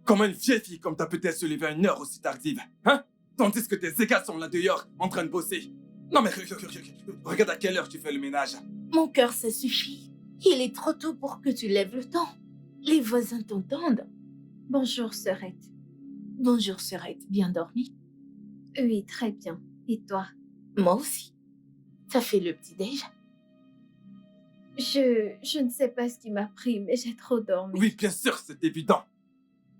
Comment une vieille fille comme ta peut-elle se lever à une heure aussi tardive, hein? Tandis que tes égales sont là dehors, en train de bosser. Non mais regarde à quelle heure tu fais le ménage. Mon cœur, ça suffit. Il est trop tôt pour que tu lèves le temps. Les voisins t'entendent. Bonjour, sœurette. Bonjour, sœurette. Bien dormi? Oui, très bien. Et toi? Moi aussi. T'as fait le petit-déj? Je ne sais pas ce qui m'a pris, mais j'ai trop dormi. Oui, bien sûr, c'est évident.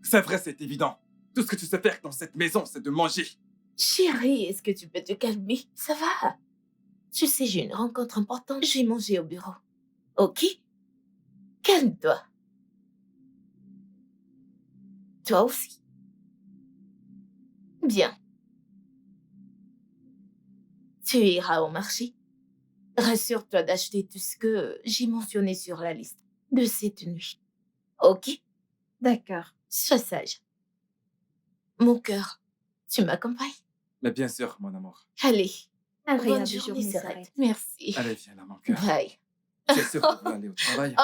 C'est vrai, c'est évident. Tout ce que tu sais faire dans cette maison, c'est de manger. Chérie, est-ce que tu peux te calmer? Ça va? Tu sais, j'ai une rencontre importante. J'ai mangé au bureau. Ok? Calme-toi. Toi aussi. Bien. Tu iras au marché. Rassure-toi d'acheter tout ce que j'ai mentionné sur la liste de cette nuit. Ok? D'accord. Sois sage. Mon cœur, tu m'accompagnes? Mais bien sûr, mon amour. Allez. Bonne Agréable journée, journée, Sarah. sœurette. Merci. Allez, viens là, mon cœur. Bye. Tu es sûr que tu veux aller au travail?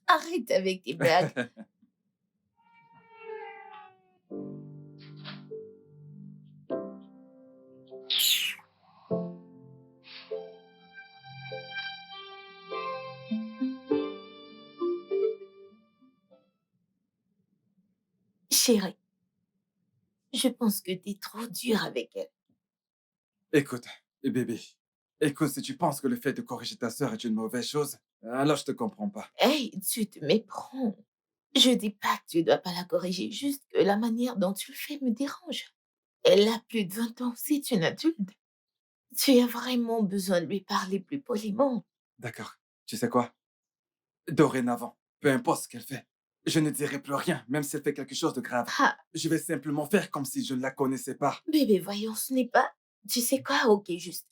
Arrête avec tes blagues. Chérie, je pense que t'es trop dur avec elle. Écoute, bébé. Écoute, si tu penses que le fait de corriger ta sœur est une mauvaise chose, alors je te comprends pas. Hey, tu te méprends. Je dis pas que tu dois pas la corriger, juste que la manière dont tu le fais me dérange. Elle a plus de 20 ans, c'est une adulte. Tu as vraiment besoin de lui parler plus poliment. D'accord. Tu sais quoi? Dorénavant, peu importe ce qu'elle fait, je ne dirai plus rien, même si elle fait quelque chose de grave. Ah, Je vais simplement faire comme si je ne la connaissais pas. bébé, voyons, ce n'est pas... Tu sais quoi? Ok, juste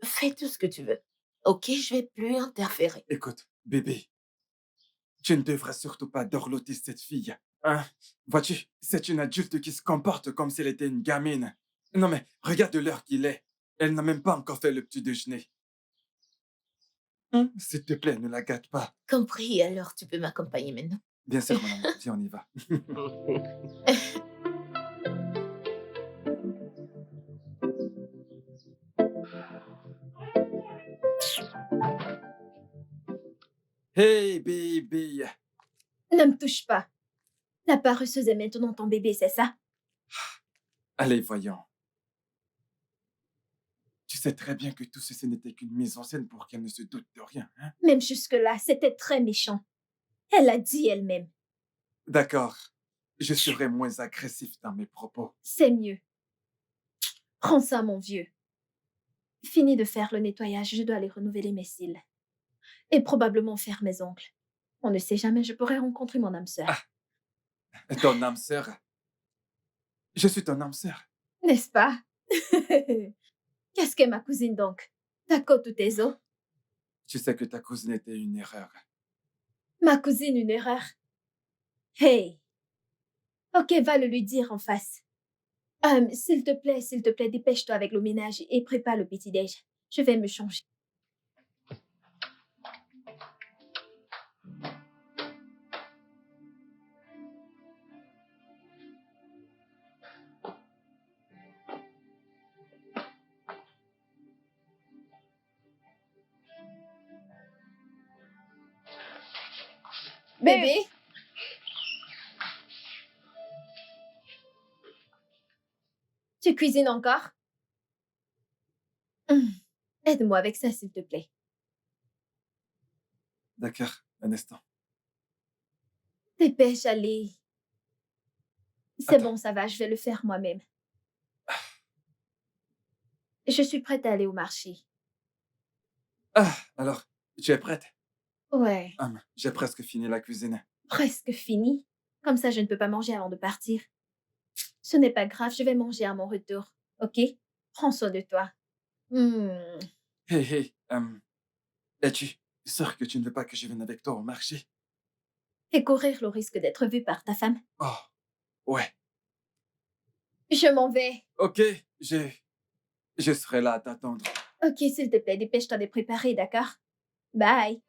fais tout ce que tu veux. Ok, je vais plus interférer. Écoute, bébé, tu ne devrais surtout pas dorloter cette fille. Hein? Vois-tu, c'est une adulte qui se comporte comme si elle était une gamine. Non mais, regarde l'heure qu'il est. Elle n'a même pas encore fait le petit déjeuner. S'il te plaît, ne la gâte pas. Compris, alors tu peux m'accompagner maintenant. Bien sûr, mon amour, viens, on y va. Hey, baby. Ne me touche pas. La paresseuse est maintenant ton bébé, c'est ça? Allez, voyons. Tu sais très bien que tout ceci n'était qu'une mise en scène pour qu'elle ne se doute de rien, hein? Même jusque-là, c'était très méchant. Elle l'a dit elle-même. D'accord. Je serai moins agressif dans mes propos. C'est mieux. Prends ça, mon vieux. Fini de faire le nettoyage, je dois aller renouveler mes cils. Et probablement faire mes ongles. On ne sait jamais, je pourrais rencontrer mon âme sœur. Ton âme sœur. Je suis ton âme sœur. N'est-ce pas? Qu'est-ce qu'est ma cousine donc? Ta côte ou tes os? Tu sais que ta cousine était une erreur. Ma cousine, une erreur? Hey! Ok, va le lui dire en face. S'il te plaît, dépêche-toi avec le ménage et prépare le petit-déj. Je vais me changer. Bébé? Tu cuisines encore? Aide-moi avec ça, s'il te plaît. D'accord, un instant. Dépêche, allez. C'est Attends. bon, ça va, je vais le faire moi-même. Je suis prête à aller au marché. Ah, alors, tu es prête? Ouais, J'ai presque fini la cuisine. presque fini. Comme ça, je ne peux pas manger avant de partir. Ce n'est pas grave, je vais manger à mon retour. Ok? Prends soin de toi. Hey, es-tu sûr que tu ne veux pas que je vienne avec toi au marché? Et courir le risque d'être vu par ta femme. Oh, ouais. Je m'en vais. Ok, je serai là à t'attendre. Ok, s'il te plaît, dépêche-toi de préparer, d'accord? Bye.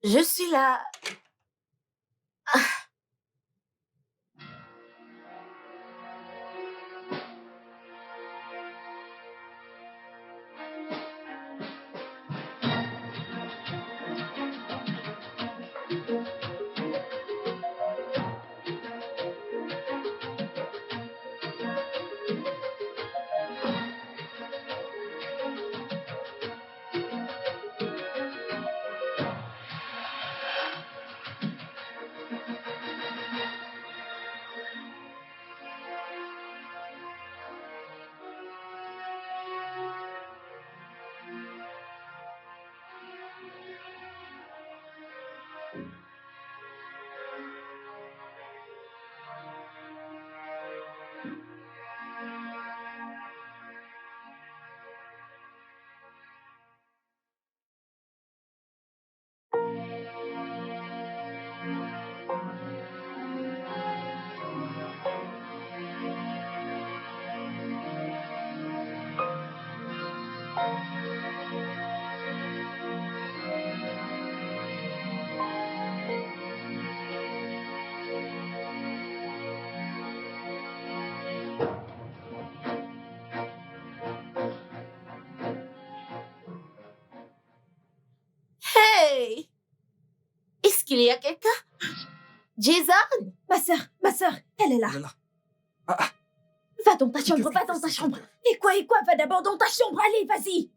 Je suis là. Hey! Est-ce qu'il y a quelqu'un? Jason? Ma sœur, elle est là. Elle est là. Ah, ah, Va dans ta qu'est-ce chambre, que va dans ta c'est, chambre. frère? Et quoi, va d'abord dans ta chambre, allez, vas-y.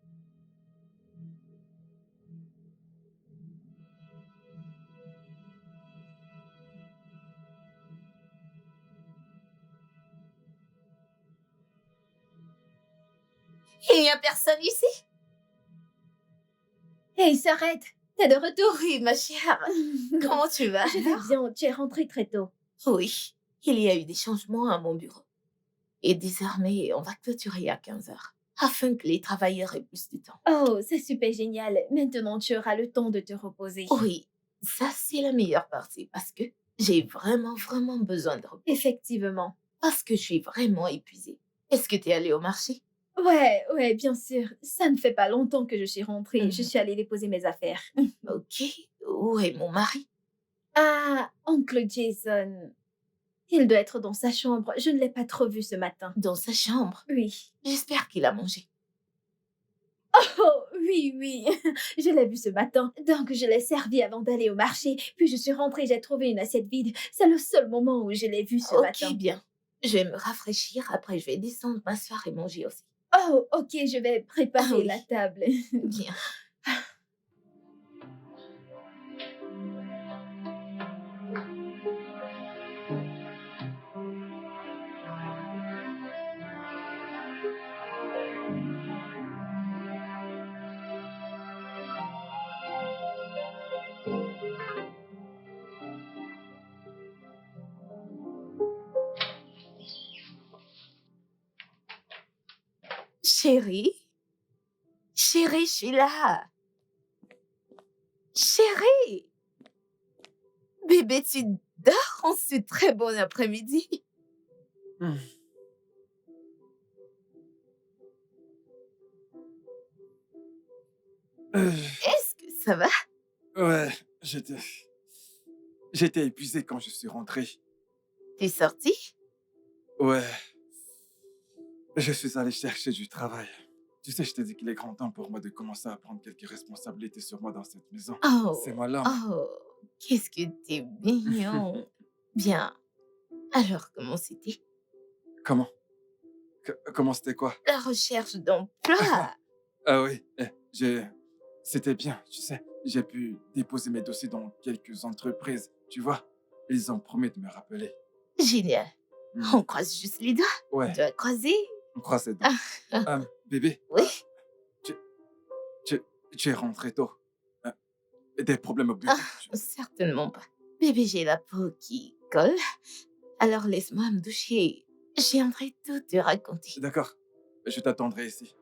Il n'y a personne ici? Hey, s'arrête, t'es de retour. Oui, ma chère. Comment tu vas? Je vais bien, tu es rentrée très tôt. Oui, il y a eu des changements à mon bureau. Et désormais, on va clôturer à 15 heures, afin que les travailleurs aient plus de temps. Oh, c'est super génial. Maintenant, tu auras le temps de te reposer. Oui, ça c'est la meilleure partie, parce que j'ai vraiment besoin de repos. Effectivement. Parce que je suis vraiment épuisée. Est-ce que tu es allée au marché? Ouais, bien sûr. Ça ne fait pas longtemps que je suis rentrée. Mhm. Je suis allée déposer mes affaires. Ok. Où est mon mari? Ah, oncle Jason. Il doit être dans sa chambre. Je ne l'ai pas trop vu ce matin. Dans sa chambre. Oui. J'espère qu'il a mangé. Oh, oui. Je l'ai vu ce matin. Donc, je l'ai servi avant d'aller au marché. Puis, je suis rentrée, j'ai trouvé une assiette vide. C'est le seul moment où je l'ai vu ce Ok, matin. bien. Je vais me rafraîchir, après je vais descendre m'asseoir et manger aussi. Oh, ok, je vais préparer Ah oui. la table. Bien. Chérie, je suis là. Chérie, bébé, tu dors en ce très bon après-midi. Hmm. Euh, Est-ce que ça va? ouais, j'étais épuisé quand je suis rentré. T'es sorti? Ouais, je suis allé chercher du travail. Tu sais, je t'ai dit qu'il est grand temps pour moi de commencer à prendre quelques responsabilités sur moi dans cette maison. C'est Oh, moi l'homme. oh, qu'est-ce que t'es mignon. Bien. Alors, comment c'était? Comment? Comment c'était quoi? La recherche d'emploi. Ah oui, c'était bien, tu sais. J'ai pu déposer mes dossiers dans quelques entreprises, tu vois. Ils ont promis de me rappeler. Génial. Hmm. On croise juste les doigts. Ouais, Doigts croisés. on croise les doigts. Bébé, Oui. tu, tu, tu es rentré tôt. Euh, des problèmes au bureau. Certainement pas. Bébé, j'ai la peau qui colle. Alors laisse-moi me doucher. J'aimerais tout te raconter. D'accord, je t'attendrai ici.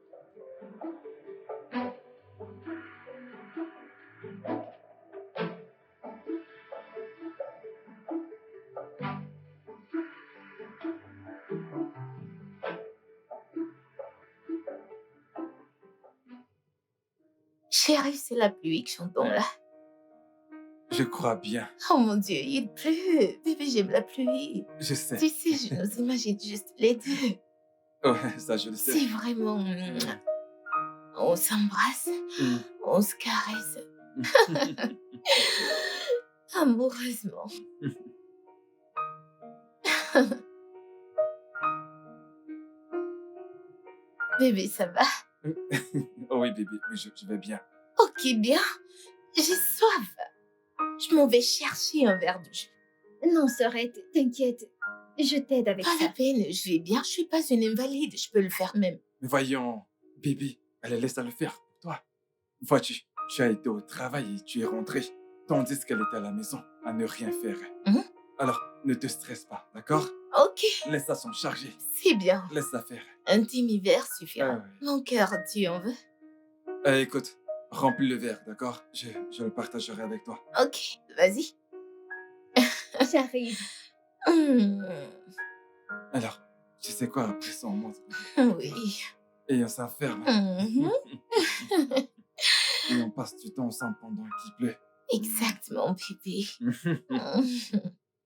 Chérie, c'est la pluie que j'entends là. Je crois bien. Oh mon Dieu, il pleut. Bébé, j'aime la pluie. Je sais. Tu sais, je nous imagine juste les deux. Ouais, ça, je le sais. C'est vraiment... On s'embrasse, Mm. on se caresse amoureusement. Bébé, ça va? Oh oui, bébé, oui, je vais bien. Ok, bien. J'ai soif. Je m'en vais chercher un verre de jus. Non, Sorette, t'inquiète. Je t'aide avec Pas la ça. peine, je vais bien. Je suis pas une invalide. Je peux le faire même. Mais voyons, bébé, allez, laisse-la le faire pour toi. Vois-tu, tu as été au travail et tu es rentré, tandis qu'elle était à la maison, à ne rien faire. Mhm. Alors, ne te stresse pas, d'accord? Ok, Laisse-la s'en charger. c'est bien. Laisse-la faire. Un demi-verre suffira. Ah Mon cœur, tu en veux? Écoute, remplis le verre, d'accord? Je le partagerai avec toi. Ok, vas-y. J'arrive. Alors, tu sais quoi, après ça, on monte. Oui. Et on s'enferme. Mhm. Et on passe du temps ensemble pendant qu'il pleut. Exactement, bébé.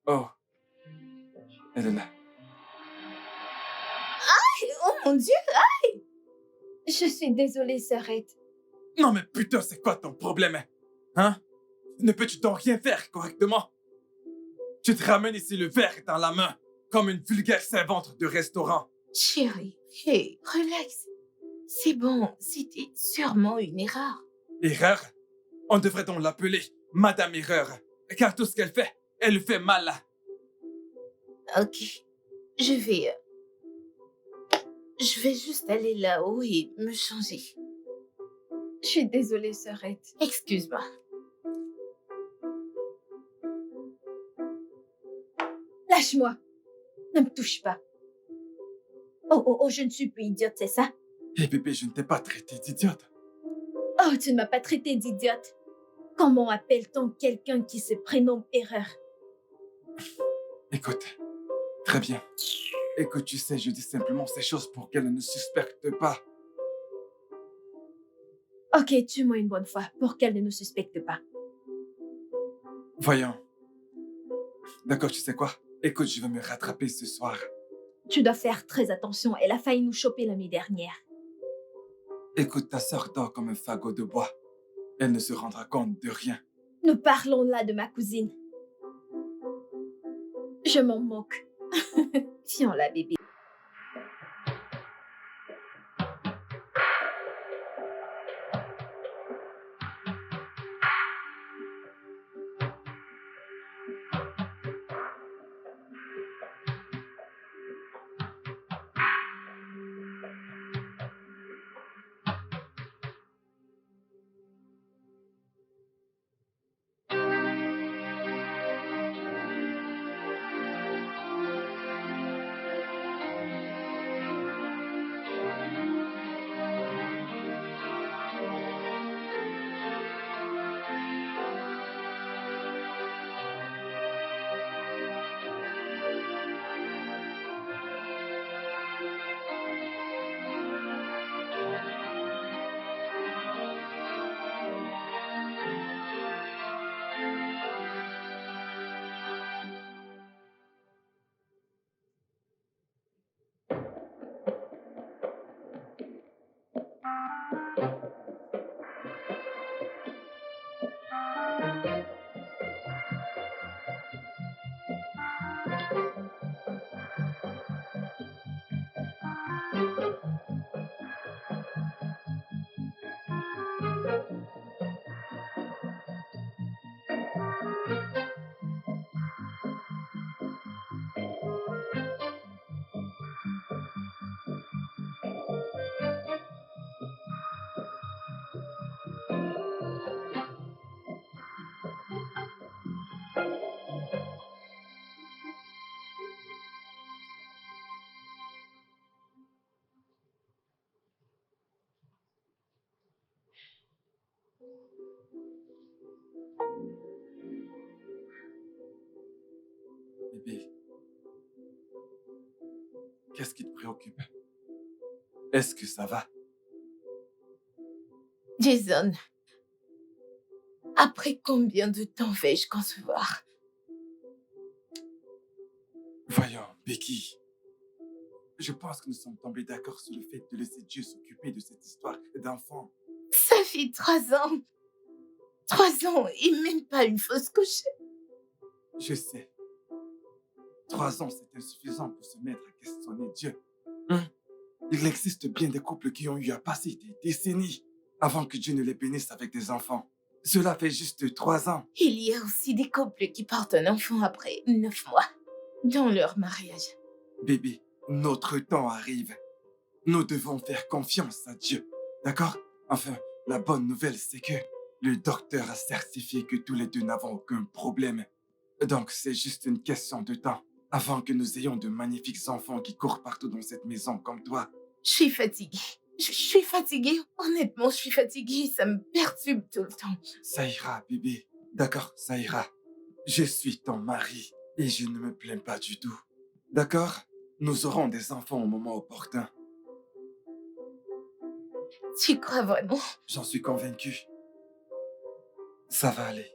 Oh, elle est là. Oh mon Dieu! Je suis désolée, Sorette. Non mais putain, c'est quoi ton problème? Hein? Ne peux-tu donc rien faire correctement? Tu te ramènes ici le verre dans la main, comme une vulgaire servante de restaurant. Chérie, hey, relax. C'est bon, c'était sûrement une erreur. Erreur? On devrait donc l'appeler Madame Erreur, car tout ce qu'elle fait, elle le fait mal. Ok, je vais... Je vais juste aller là-haut et me changer. Je suis désolée, Sorette. Excuse-moi. Lâche-moi. Ne me touche pas. Oh, je ne suis plus idiote, c'est ça? Hé bébé, je ne t'ai pas traité d'idiote. Oh, tu ne m'as pas traité d'idiote. Comment appelle-t-on quelqu'un qui se prénomme Erreur? Écoute, très bien. Écoute, tu sais, je dis simplement ces choses pour qu'elle ne suspecte pas. Ok, tue-moi une bonne fois pour qu'elle ne nous suspecte pas. Voyons. D'accord, tu sais quoi? Écoute, je vais me rattraper ce soir. Tu dois faire très attention, elle a failli nous choper la nuit dernière. Écoute, ta sœur dort comme un fagot de bois. Elle ne se rendra compte de rien. Nous parlons là de ma cousine. Je m'en moque. Fions-la, bébé. Bébé, qu'est-ce qui te préoccupe? Est-ce que ça va? Jason, Après combien de temps vais-je concevoir? Voyons, Becky, je pense que nous sommes tombés d'accord sur le fait de laisser Dieu s'occuper de cette histoire d'enfant. Ça fait 3 ans. 3 ans et même pas une fausse couche. Je sais, 3 ans, c'est insuffisant pour se mettre à questionner Dieu. Hein? Il existe bien des couples qui ont eu à passer des décennies avant que Dieu ne les bénisse avec des enfants. Cela fait juste 3 ans. Il y a aussi des couples qui portent un enfant après 9 mois dans leur mariage. Bébé, notre temps arrive. Nous devons faire confiance à Dieu. D'accord? Enfin, la bonne nouvelle, c'est que le docteur a certifié que tous les deux n'avons aucun problème. Donc, c'est juste une question de temps avant que nous ayons de magnifiques enfants qui courent partout dans cette maison comme toi. Je suis fatiguée. Je suis fatiguée. Honnêtement, je suis fatiguée. Ça me perturbe tout le temps. Ça ira, bébé. D'accord, ça ira. Je suis ton mari et je ne me plains pas du tout. D'accord? Nous aurons des enfants au moment opportun. Tu crois vraiment? J'en suis convaincu. Ça va aller.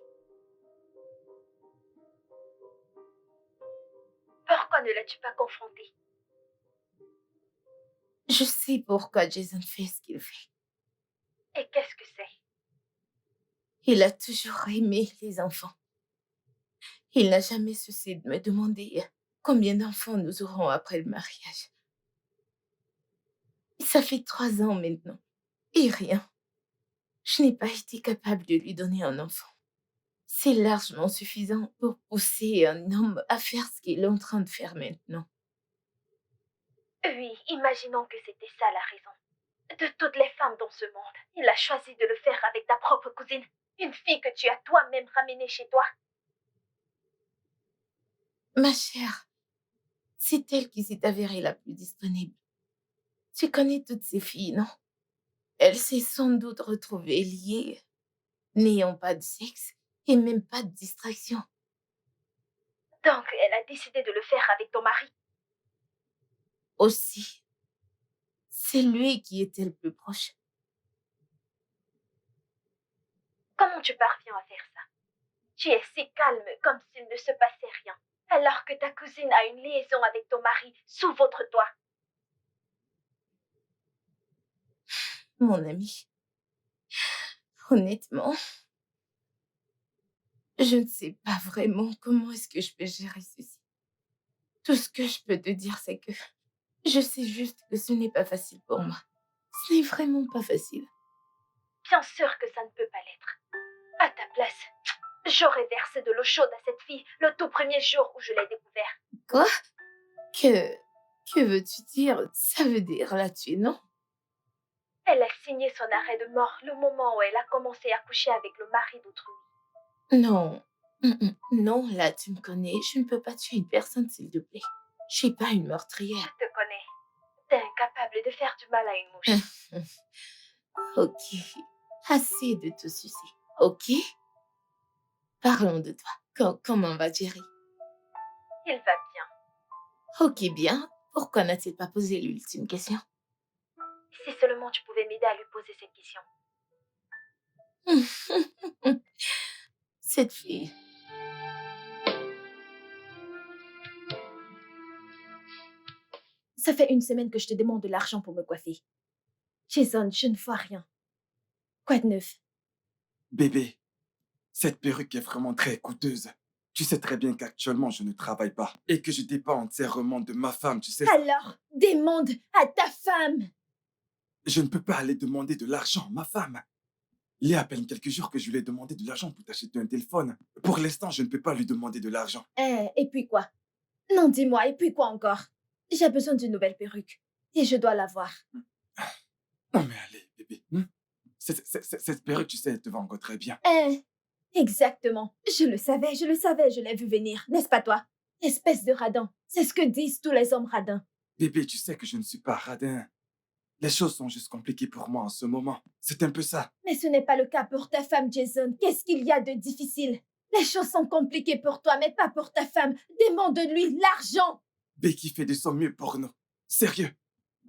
Pourquoi ne l'as-tu pas confronté? Je sais pourquoi Jason fait ce qu'il fait. Et qu'est-ce que c'est? Il a toujours aimé les enfants. Il n'a jamais cessé de me demander combien d'enfants nous aurons après le mariage. Ça fait 3 ans maintenant. Et rien. Je n'ai pas été capable de lui donner un enfant. C'est largement suffisant pour pousser un homme à faire ce qu'il est en train de faire maintenant. Oui, imaginons que c'était ça la raison. De toutes les femmes dans ce monde, il a choisi de le faire avec ta propre cousine, une fille que tu as toi-même ramenée chez toi. Ma chère, c'est elle qui s'est avérée la plus disponible. Tu connais toutes ces filles, non? Elle s'est sans doute retrouvée liée, n'ayant pas de sexe et même pas de distraction. Donc, elle a décidé de le faire avec ton mari. Aussi, c'est lui qui était le plus proche. Comment tu parviens à faire ça? Tu es si calme, comme s'il ne se passait rien, alors que ta cousine a une liaison avec ton mari sous votre toit. Mon ami, honnêtement, je ne sais pas vraiment comment est-ce que je peux gérer ceci. Tout ce que je peux te dire, c'est que je sais juste que ce n'est pas facile pour moi. Ce n'est vraiment pas facile. Bien sûr que ça ne peut pas l'être. À ta place, j'aurais versé de l'eau chaude à cette fille le tout premier jour où je l'ai découvert. Quoi? Que veux-tu dire? Ça veut dire la tuer, non? Elle a signé son arrêt de mort le moment où elle a commencé à coucher avec le mari d'autrui. Non. Non, là, tu me connais. Je ne peux pas tuer une personne, s'il te plaît. Je suis pas une Je meurtrière. te connais. T'es incapable de faire du mal à une mouche. Ok. Assez de te sucer. Ok? Parlons de toi. Comment va Jerry? Il va bien. Ok, bien. Pourquoi n'a-t-il pas posé l'ultime question? Si seulement tu pouvais m'aider à lui poser cette question. Cette fille. Ça fait une semaine que je te demande de l'argent pour me coiffer. Jason, je ne vois rien. Quoi de neuf? Bébé, cette perruque est vraiment très coûteuse. Tu sais très bien qu'actuellement, je ne travaille pas et que je dépends entièrement de ma femme, tu sais. Alors, demande à ta femme. Je ne peux pas aller demander de l'argent à ma femme. Il y a à peine quelques jours que je lui ai demandé de l'argent pour t'acheter un téléphone. Pour l'instant, je ne peux pas lui demander de l'argent. Et puis quoi? Non, dis-moi, et puis quoi encore? J'ai besoin d'une nouvelle perruque. Et je dois l'avoir. Non mais allez, bébé. Cette perruque, tu sais, elle te va encore très bien. Exactement. Je le savais, je l'ai vu venir, n'est-ce pas toi? Espèce de radin. C'est ce que disent tous les hommes radins. Bébé, tu sais que je ne suis pas radin. Les choses sont juste compliquées pour moi en ce moment. C'est un peu ça. Mais ce n'est pas le cas pour ta femme, Jason. Qu'est-ce qu'il y a de difficile? Les choses sont compliquées pour toi, mais pas pour ta femme. Demande-lui l'argent. Becky fait de son mieux pour nous. Sérieux.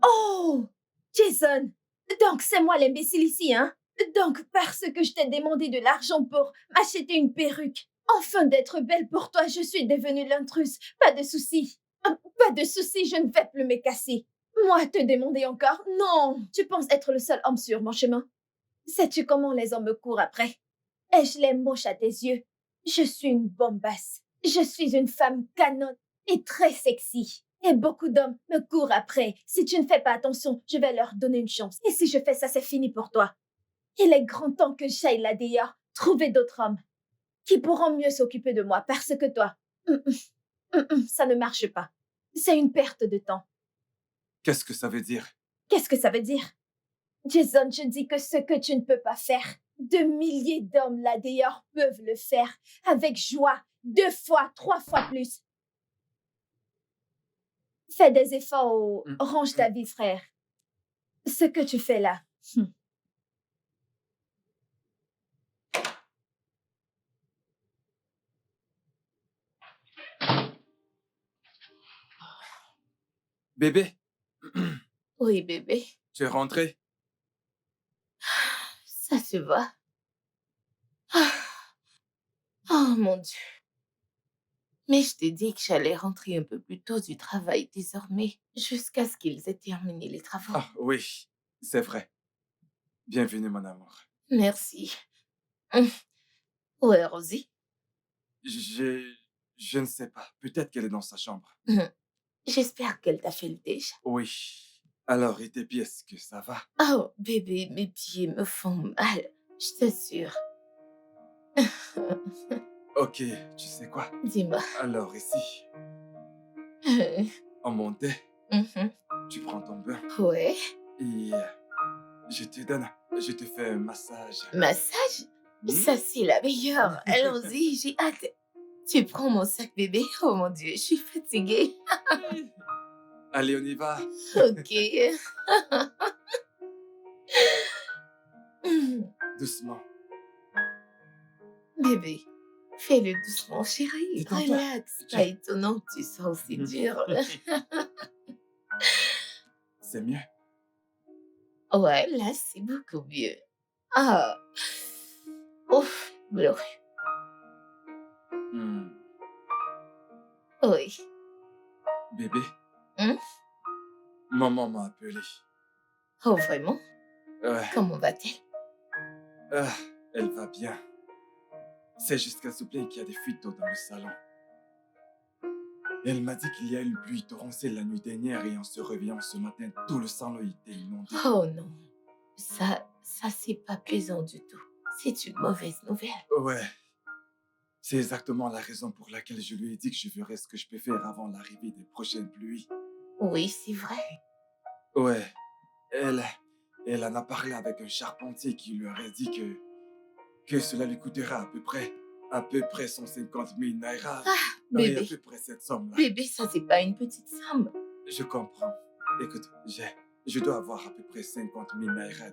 Oh! Jason! Donc c'est moi l'imbécile ici, hein? Donc, parce que je t'ai demandé de l'argent pour m'acheter une perruque, enfin d'être belle pour toi, je suis devenue l'intruse. Pas de souci. Pas de souci, je ne vais plus me casser. Moi, te demander encore? Non. Tu penses être le seul homme sur mon chemin? Sais-tu comment les hommes me courent après? Ai-je les moches à tes yeux? Je suis une bombasse. Je suis une femme canon et très sexy. Et beaucoup d'hommes me courent après. Si tu ne fais pas attention, je vais leur donner une chance. Et si je fais ça, c'est fini pour toi. Il est grand temps que j'aille là dehors trouver d'autres hommes qui pourront mieux s'occuper de moi parce que toi, ça ne marche pas. C'est une perte de temps. Qu'est-ce que ça veut dire? Qu'est-ce que ça veut dire? Jason, je dis que ce que tu ne peux pas faire, de milliers d'hommes là dehors peuvent le faire avec joie, 2 fois, 3 fois plus. Fais des efforts ou range ta vie, frère. Ce que tu fais là. Bébé, Oui, bébé, tu es rentré? ça se va. Ah, oh mon Dieu. Mais je t'ai dit que j'allais rentrer un peu plus tôt du travail désormais, jusqu'à ce qu'ils aient terminé les travaux. Ah oui, c'est vrai. Bienvenue, mon amour. Merci. Hum. Où est Rosie? Je ne sais pas. Peut-être qu'elle est dans sa chambre. J'espère qu'elle t'a fait le déj. Oui. Alors, et tes pieds, est-ce que ça va? Oh, bébé, mes pieds me font mal, je t'assure. Ok, tu sais quoi? Dis-moi. Alors, ici, on montait, tu prends ton bain Ouais. et je te fais un massage. Massage? Ça, c'est la meilleure. Allons-y, j'ai hâte. Tu prends mon sac, bébé? Oh mon Dieu, je suis fatiguée. Allez, on y va. Ok. Doucement. Bébé, fais-le doucement, chérie. Détends-toi. Relax. Pas étonnant que tu sois aussi dur. C'est mieux. Ouais, là, c'est beaucoup mieux. Ah. Ouf, bleu. Hmm. Oui. Bébé, Hum? maman m'a appelé. Oh, vraiment? Ouais. Comment va-t-elle? Ah, elle va bien. C'est juste qu'elle se plaint qu'il y a des fuites d'eau dans le salon. Elle m'a dit qu'il y a eu une pluie torrentielle la nuit dernière et en se réveillant ce matin, tout le salon était inondé. Oh non. Ça, c'est pas plaisant du tout. C'est une mauvaise nouvelle. Ouais. C'est exactement la raison pour laquelle je lui ai dit que je ferais ce que je peux faire avant l'arrivée des prochaines pluies. Oui, c'est vrai. Ouais. Elle en a parlé avec un charpentier qui lui aurait dit que cela lui coûtera à peu près 150 000 naira. Ah, Oui, à bébé. peu près cette somme-là. Bébé, ça, c'est pas une petite somme. Je comprends. Écoute, je dois avoir à peu près 50 000 naira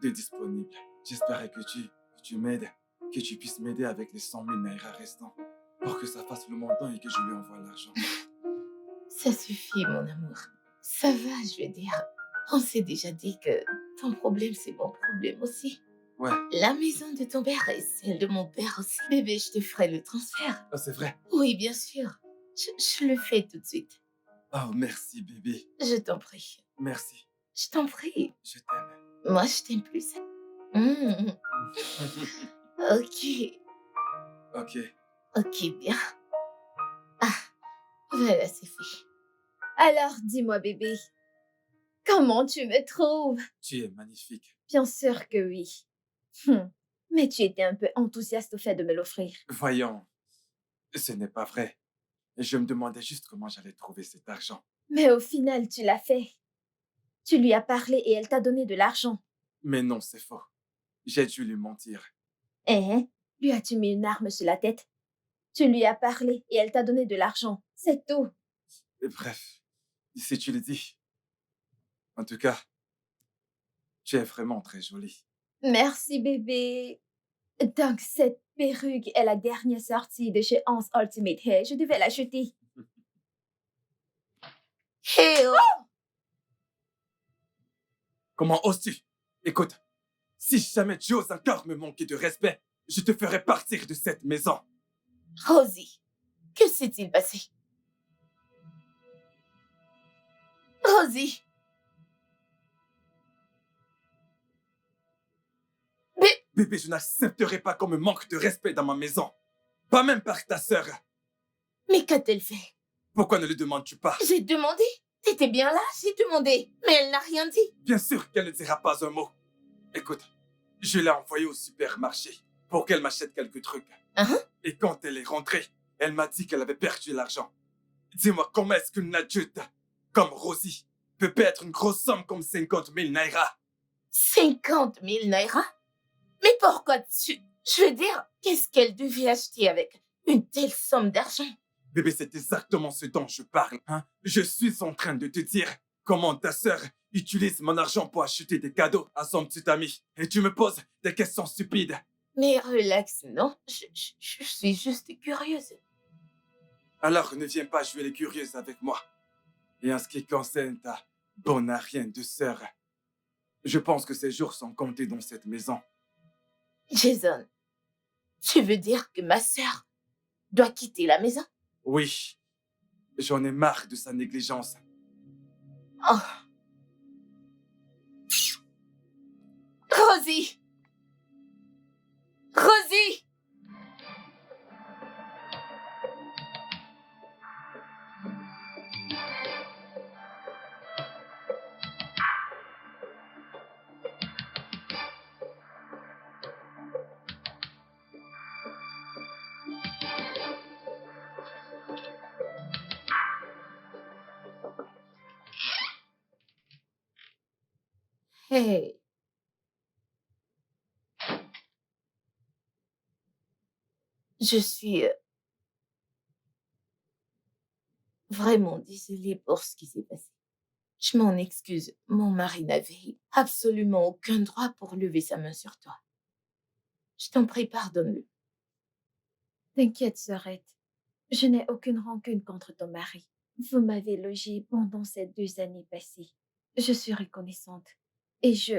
de disponibles. J'espérais que tu m'aides, que tu puisses m'aider avec les 100 000 naira restants pour que ça fasse le montant et que je lui envoie l'argent. Ça suffit, mon amour. Ça va, je veux dire. On s'est déjà dit que ton problème, c'est mon problème aussi. Ouais. La maison de ton père et celle de mon père aussi. Bébé, je te ferai le transfert. Ah, c'est vrai. Oui, bien sûr. Je le fais tout de suite. Oh, merci, bébé. Je t'en prie. Merci. Je t'en prie. Je t'aime. Moi, je t'aime plus. Ok. Ok. Ok, bien. Ah, voilà, c'est fait. Alors, dis-moi, bébé, comment tu me trouves? Tu es magnifique. Bien sûr que oui. Mais tu étais un peu enthousiaste au fait de me l'offrir. Voyons, ce n'est pas vrai. Je me demandais juste comment j'allais trouver cet argent. Mais au final, tu l'as fait. Tu lui as parlé et elle t'a donné de l'argent. Mais non, c'est faux. J'ai dû lui mentir. Hein? Lui as-tu mis une arme sur la tête? Tu lui as parlé et elle t'a donné de l'argent. C'est tout. Bref, si tu le dis. En tout cas, tu es vraiment très jolie. Merci, bébé. Donc, cette perruque est la dernière sortie de chez Hans Ultimate Hair. Je devais l'acheter. Hey, oh! Comment oses-tu? Écoute, Si jamais tu oses encore me manquer de respect, je te ferai partir de cette maison. Rosie, que s'est-il passé? Rosie! Mais, Bébé, je n'accepterai pas qu'on me manque de respect dans ma maison. Pas même par ta sœur. mais qu'a-t-elle fait? Pourquoi ne le demandes-tu pas? J'ai demandé. T'étais bien là, j'ai demandé. Mais elle n'a rien dit. Bien sûr qu'elle ne dira pas un mot. Écoute, je l'ai envoyée au supermarché pour qu'elle m'achète quelques trucs. Hein? Et quand elle est rentrée, elle m'a dit qu'elle avait perdu l'argent. Dis-moi, comment est-ce qu'une adulte comme Rosie peut perdre une grosse somme comme 50 000 naira? 50 000 naira? Mais pourquoi tu... Je veux dire, qu'est-ce qu'elle devait acheter avec une telle somme d'argent? Bébé, c'est exactement ce dont je parle. Hein? Je suis en train de te dire comment ta sœur utilise mon argent pour acheter des cadeaux à son petit ami. Et tu me poses des questions stupides. Mais relax, non? Je suis juste curieuse. Alors ne viens pas jouer les curieuses avec moi. Et en ce qui concerne ta bonne à rien de sœur, je pense que ses jours sont comptés dans cette maison. Jason, tu veux dire que ma sœur doit quitter la maison? Oui, j'en ai marre de sa négligence. Oh. Rosie! Rosie! Hey, je suis vraiment désolée pour ce qui s'est passé. Je m'en excuse. Mon mari n'avait absolument aucun droit pour lever sa main sur toi. Je t'en prie, pardonne-le. T'inquiète, sœurette. Je n'ai aucune rancune contre ton mari. Vous m'avez logé pendant ces 2 années passées. Je suis reconnaissante. Et je...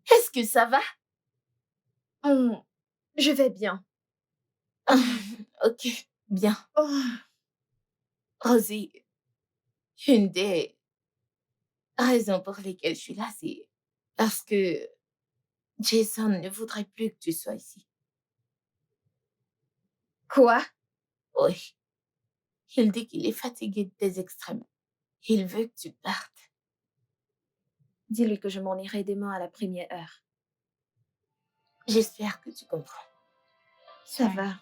Est-ce que ça va? Je vais bien. Ok, bien. Oh, Rosie, une des raisons pour lesquelles je suis là, c'est parce que Jason ne voudrait plus que tu sois ici. quoi? Oui. Il dit qu'il est fatigué de tes extrêmes. Il veut que tu partes. Dis-lui que je m'en irai demain à la première heure. J'espère que tu comprends. Ça va.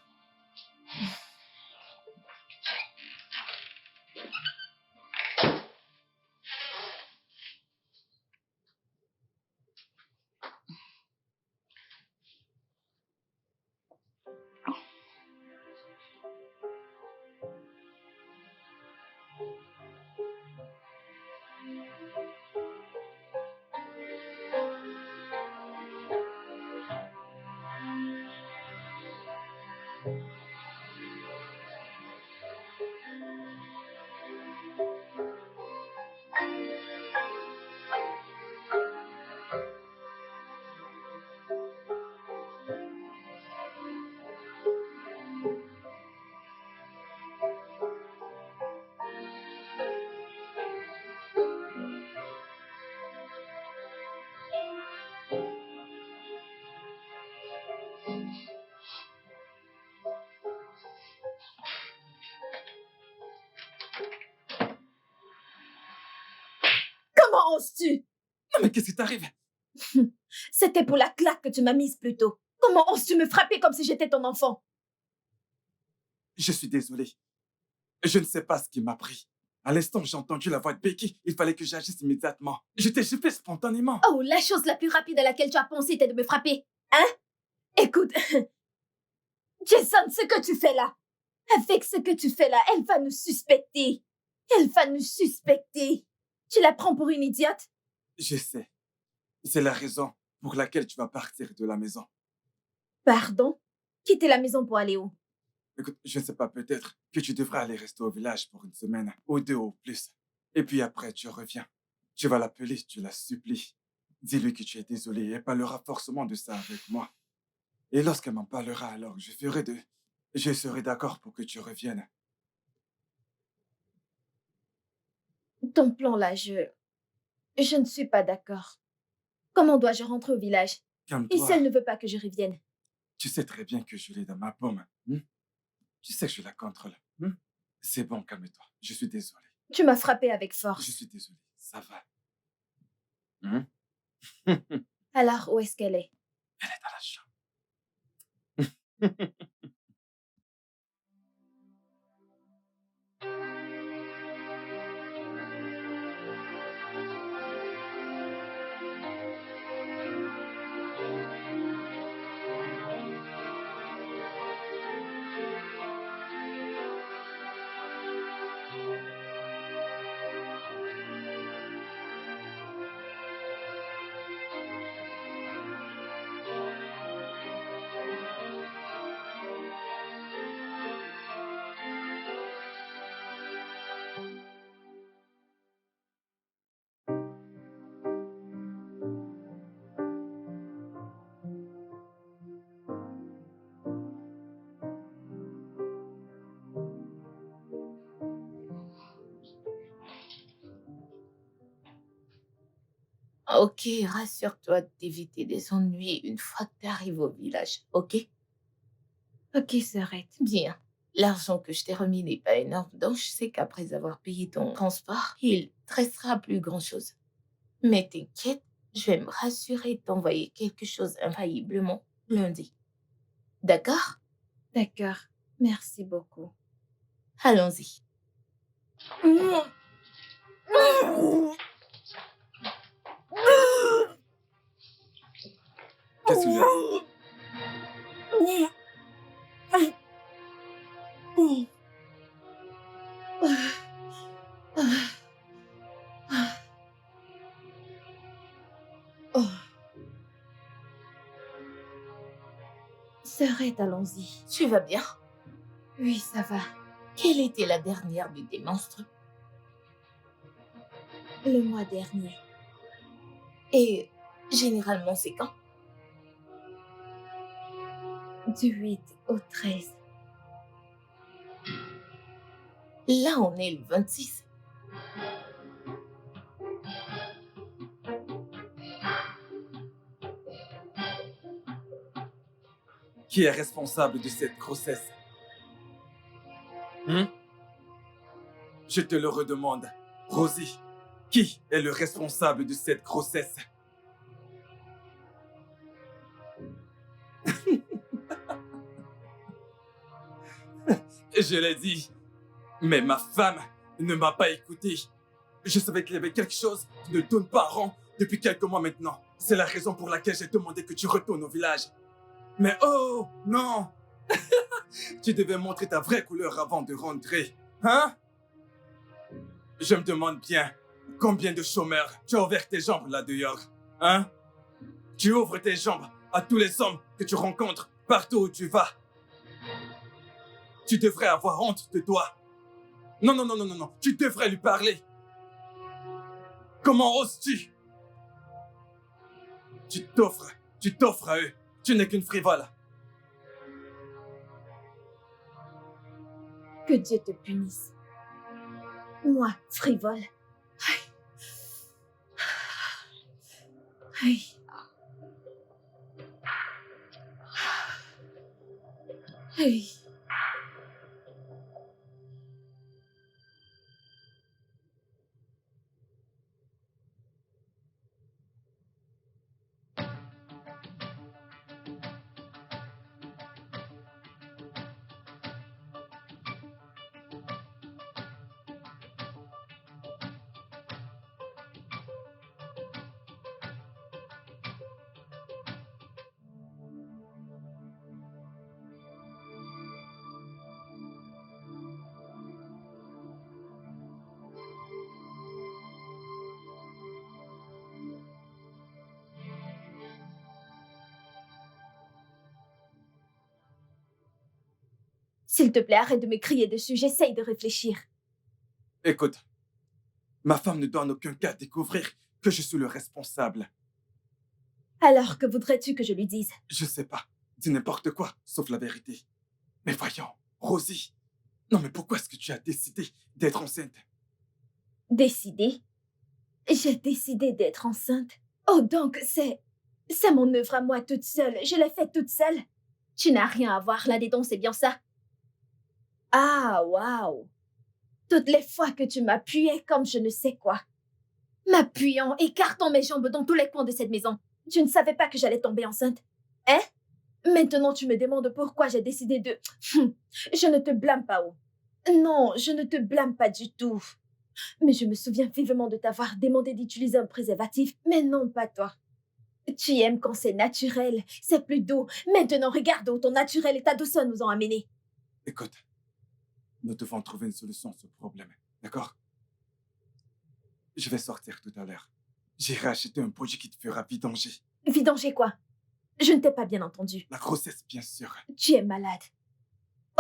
Comment oses-tu? Non mais qu'est-ce qui t'arrive? C'était pour la claque que tu m'as mise plus tôt. Comment oses-tu me frapper comme si j'étais ton enfant? Je suis désolé. Je ne sais pas ce qui m'a pris. À l'instant où j'ai entendu la voix de Becky, il fallait que j'agisse immédiatement. Je t'ai chauffé spontanément. Oh, la chose la plus rapide à laquelle tu as pensé était de me frapper. Hein? Écoute, Jason, ce que tu fais là, avec ce que tu fais là, elle va nous suspecter. Elle va nous suspecter. Tu la prends pour une idiote? Je sais. C'est la raison pour laquelle tu vas partir de la maison. Pardon? Quitter la maison pour aller où? Écoute, je ne sais pas, peut-être que tu devrais aller rester au village pour une semaine, ou 2 au plus. Et puis après, tu reviens. Tu vas l'appeler, tu la supplies. Dis-lui que tu es désolé et elle parlera forcément de ça avec moi. Et lorsqu'elle m'en parlera, alors je serai d'accord pour que tu reviennes. Ton plan là, je ne suis pas d'accord. Comment dois-je rentrer au village? Et si Calme-toi. elle ne veut pas que je revienne? Tu sais très bien que je l'ai dans ma paume. Hmm? Tu sais que je la contrôle. Hmm? C'est bon, calme-toi. Je suis désolé. Tu m'as frappé avec Je force. suis désolé. Ça va. Hmm? Alors, où est-ce qu'elle est? Elle est dans la chambre. Ok, rassure-toi d'éviter des ennuis une fois que tu arrives au village, ok? Ok, Sœurette. Bien. L'argent que je t'ai remis n'est pas énorme, donc je sais qu'après avoir payé ton transport, il te restera plus grand-chose. Mais t'inquiète, je vais me rassurer de t'envoyer quelque chose infailliblement lundi. D'accord? D'accord. Merci beaucoup. Allons-y. Qu'est-ce qu'il y a? Oh, Sœurette, allons-y. Tu vas bien? Oui, ça va. Quelle était la dernière de tes monstres? Le mois dernier. Et généralement, c'est quand? Du 8 au 13. Là, on est le 26. Qui est responsable de cette grossesse? Hmm? Je te le redemande. Rosie, qui est le responsable de cette grossesse? Je l'ai dit, mais ma femme ne m'a pas écouté. Je savais qu'il y avait quelque chose qui ne tourne pas rond depuis quelques mois maintenant. C'est la raison pour laquelle j'ai demandé que tu retournes au village. Mais oh, non! Tu devais montrer ta vraie couleur avant de rentrer. Hein? Je me demande bien, combien de chômeurs tu as ouvert tes jambes là dehors? Hein? Tu ouvres tes jambes à tous les hommes que tu rencontres partout où tu vas. Tu devrais avoir honte de toi. Non, non, non, non, non, non. Tu devrais lui parler. Comment oses-tu? Tu t'offres à eux. Tu n'es qu'une frivole. Que Dieu te punisse. Moi, frivole. Aïe. Aïe. S'il te plaît, arrête de me crier dessus, j'essaye de réfléchir. Écoute, ma femme ne doit en aucun cas découvrir que je suis le responsable. Alors, que voudrais-tu que je lui dise? Je sais pas. Dis n'importe quoi, sauf la vérité. Mais voyons, Rosie. Non, mais pourquoi est-ce que tu as décidé d'être enceinte? Décider? J'ai décidé d'être enceinte. Oh, donc c'est mon œuvre à moi toute seule. Je l'ai faite toute seule. Tu n'as rien à voir là-dedans, c'est bien ça? Ah, waouh! Toutes les fois que tu m'appuyais comme je ne sais quoi. M'appuyant, écartant mes jambes dans tous les coins de cette maison. Tu ne savais pas que j'allais tomber enceinte? Hein? Maintenant, tu me demandes pourquoi j'ai décidé de... Je ne te blâme pas, oh. Non, je ne te blâme pas du tout. Mais je me souviens vivement de t'avoir demandé d'utiliser un préservatif, mais non, pas toi. Tu aimes quand c'est naturel, c'est plus doux. Maintenant, regarde où ton naturel et ta douceur nous ont amenés. Écoute, nous devons trouver une solution à ce problème, d'accord? Je vais sortir tout à l'heure. J'irai acheter un produit qui te fera vidanger. Vidanger quoi? Je ne t'ai pas bien entendu. La grossesse, bien sûr. Tu es malade.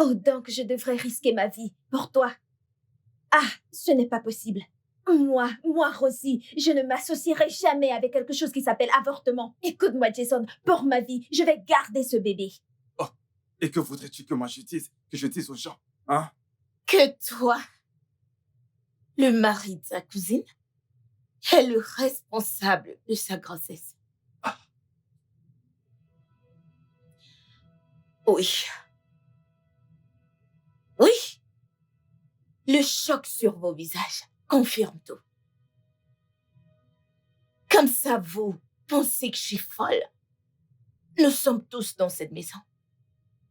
Oh, donc je devrais risquer ma vie pour toi. Ah, ce n'est pas possible. Moi, Rosie, je ne m'associerai jamais avec quelque chose qui s'appelle avortement. Écoute-moi, Jason, pour ma vie, je vais garder ce bébé. Oh, et que voudrais-tu que moi je dise, aux gens, hein? Que toi, le mari de sa cousine, est le responsable de sa grossesse. Ah. Oui. Oui. Le choc sur vos visages confirme tout. Comme ça, vous pensez que je suis folle. Nous sommes tous dans cette maison.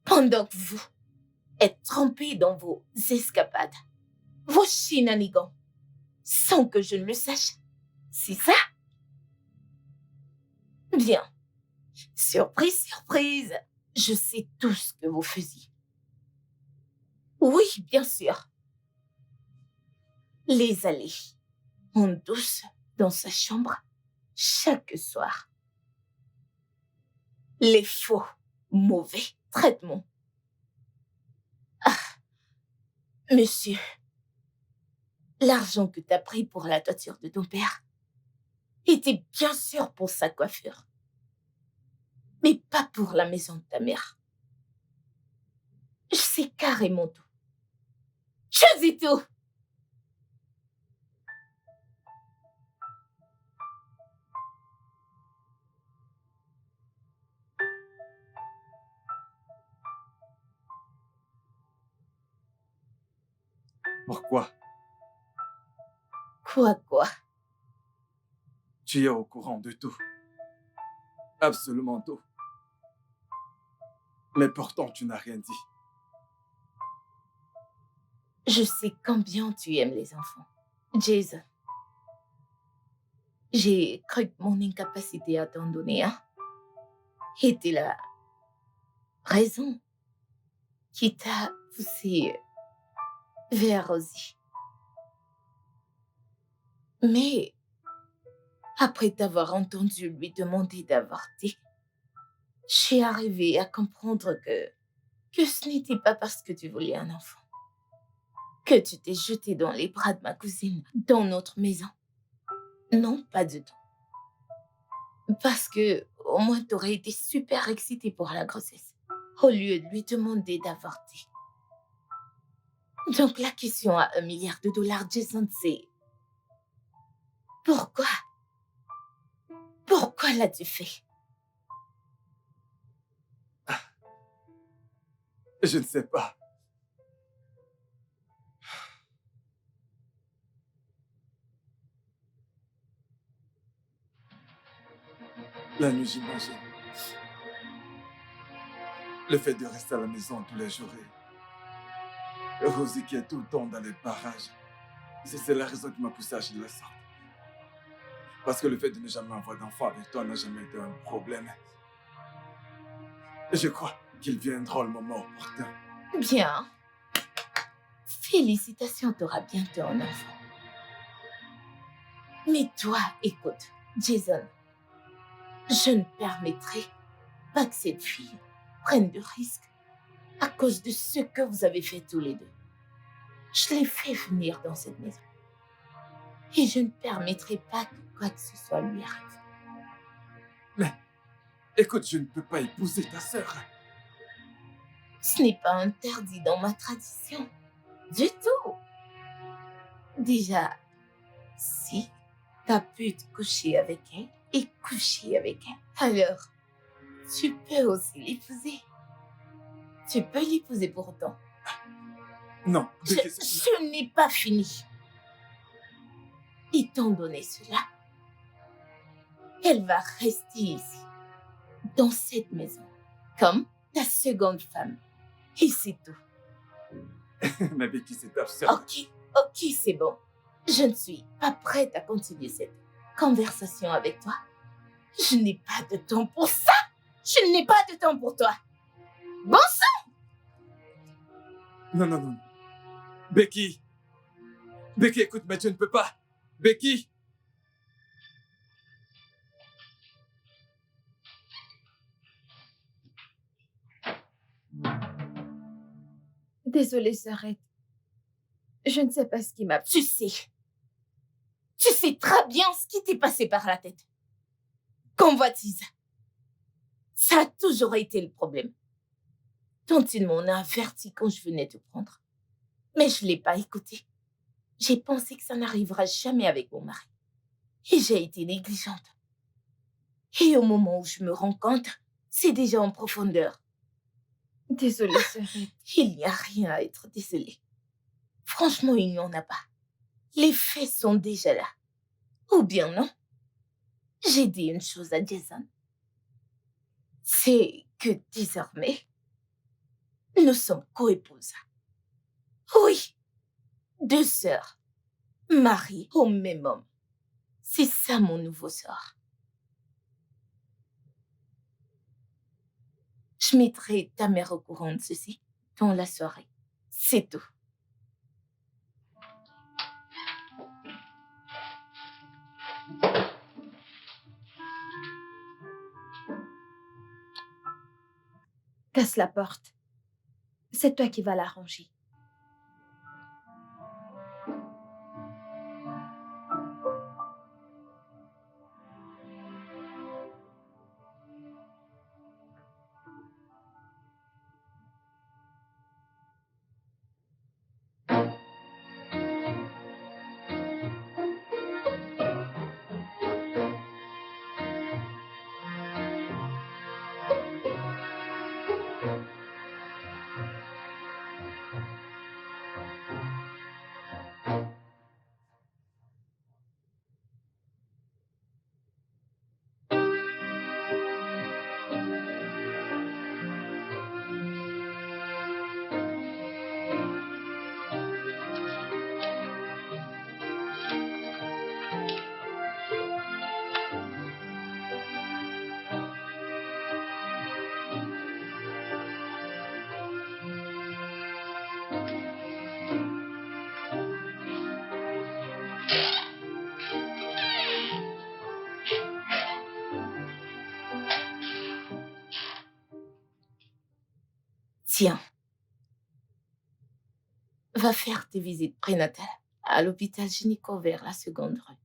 Pendant que vous êtes trempés dans vos escapades, vos shenanigans, sans que je ne le sache. C'est ça? Bien. Surprise, surprise. Je sais tout ce que vous faisiez. Oui, bien sûr. Les aller en douce dans sa chambre chaque soir. Les faux, mauvais traitements. Ah, monsieur, l'argent que t'as pris pour la toiture de ton père était bien sûr pour sa coiffure, mais pas pour la maison de ta mère. Je sais carrément tout. Je dis tout. Pourquoi? Quoi? Tu es au courant de tout. Absolument tout. Mais pourtant, tu n'as rien dit. Je sais combien tu aimes les enfants, Jason. J'ai cru que mon incapacité à t'en donner un était la raison qui t'a poussé vers Rosie. Mais après t'avoir entendu lui demander d'avorter, je suis arrivée à comprendre que ce n'était pas parce que tu voulais un enfant que tu t'es jeté dans les bras de ma cousine dans notre maison. Non, pas du tout. Parce que au moins t'aurais été super excitée pour la grossesse, au lieu de lui demander d'avorter. Donc la question à $1 milliard, Jason, c'est... Pourquoi l'as-tu fait? Je ne sais pas. La nuit, j'imagine. Le fait de rester à la maison tous les jours et Rosie qui est tout le temps dans les parages. C'est la raison qui m'a poussé à agir de la sorte. Parce que le fait de ne jamais avoir d'enfant avec toi n'a jamais été un problème. Et je crois qu'il viendra le moment opportun. Bien. Félicitations, t'auras bientôt un enfant. Mais toi, écoute, Jason, je ne permettrai pas que cette fille prenne de risques à cause de ce que vous avez fait tous les deux. Je l'ai fait venir dans cette maison. Et je ne permettrai pas que quoi que ce soit lui arrive. Mais, écoute, je ne peux pas épouser ta sœur. Ce n'est pas interdit dans ma tradition. Du tout. Déjà, si tu as pu te coucher avec elle et coucher avec elle, alors tu peux aussi l'épouser. Tu peux l'épouser pour autant. Non, Je n'ai pas fini. Étant donné cela, elle va rester ici, dans cette maison, comme ta seconde femme. Et c'est tout. Mais Becky, c'est absurde. Ok, c'est bon. Je ne suis pas prête à continuer cette conversation avec toi. Je n'ai pas de temps pour ça. Je n'ai pas de temps pour toi. Bon sang! Non. Becky, écoute, mais tu ne peux pas. Becky! Désolée, sœurette. Je ne sais pas ce qui m'a... Tu sais très bien ce qui t'est passé par la tête. Convoitise. Ça a toujours été le problème. Tantine m'en a averti quand je venais te prendre. Mais je ne l'ai pas écouté. J'ai pensé que ça n'arrivera jamais avec mon mari. Et j'ai été négligente. Et au moment où je me rends compte, c'est déjà en profondeur. Désolée, sœurette. Il n'y a rien à être désolée. Franchement, il n'y en a pas. Les faits sont déjà là. Ou bien non. J'ai dit une chose à Jason. C'est que désormais, nous sommes coépouses. Oui, 2 sœurs, mariées au même homme. C'est ça mon nouveau sort. Je mettrai ta mère au courant de ceci dans la soirée. C'est tout. Casse la porte. C'est toi qui vas l'arranger. Tiens, va faire tes visites prénatales à l'hôpital gynéco vers la seconde rue.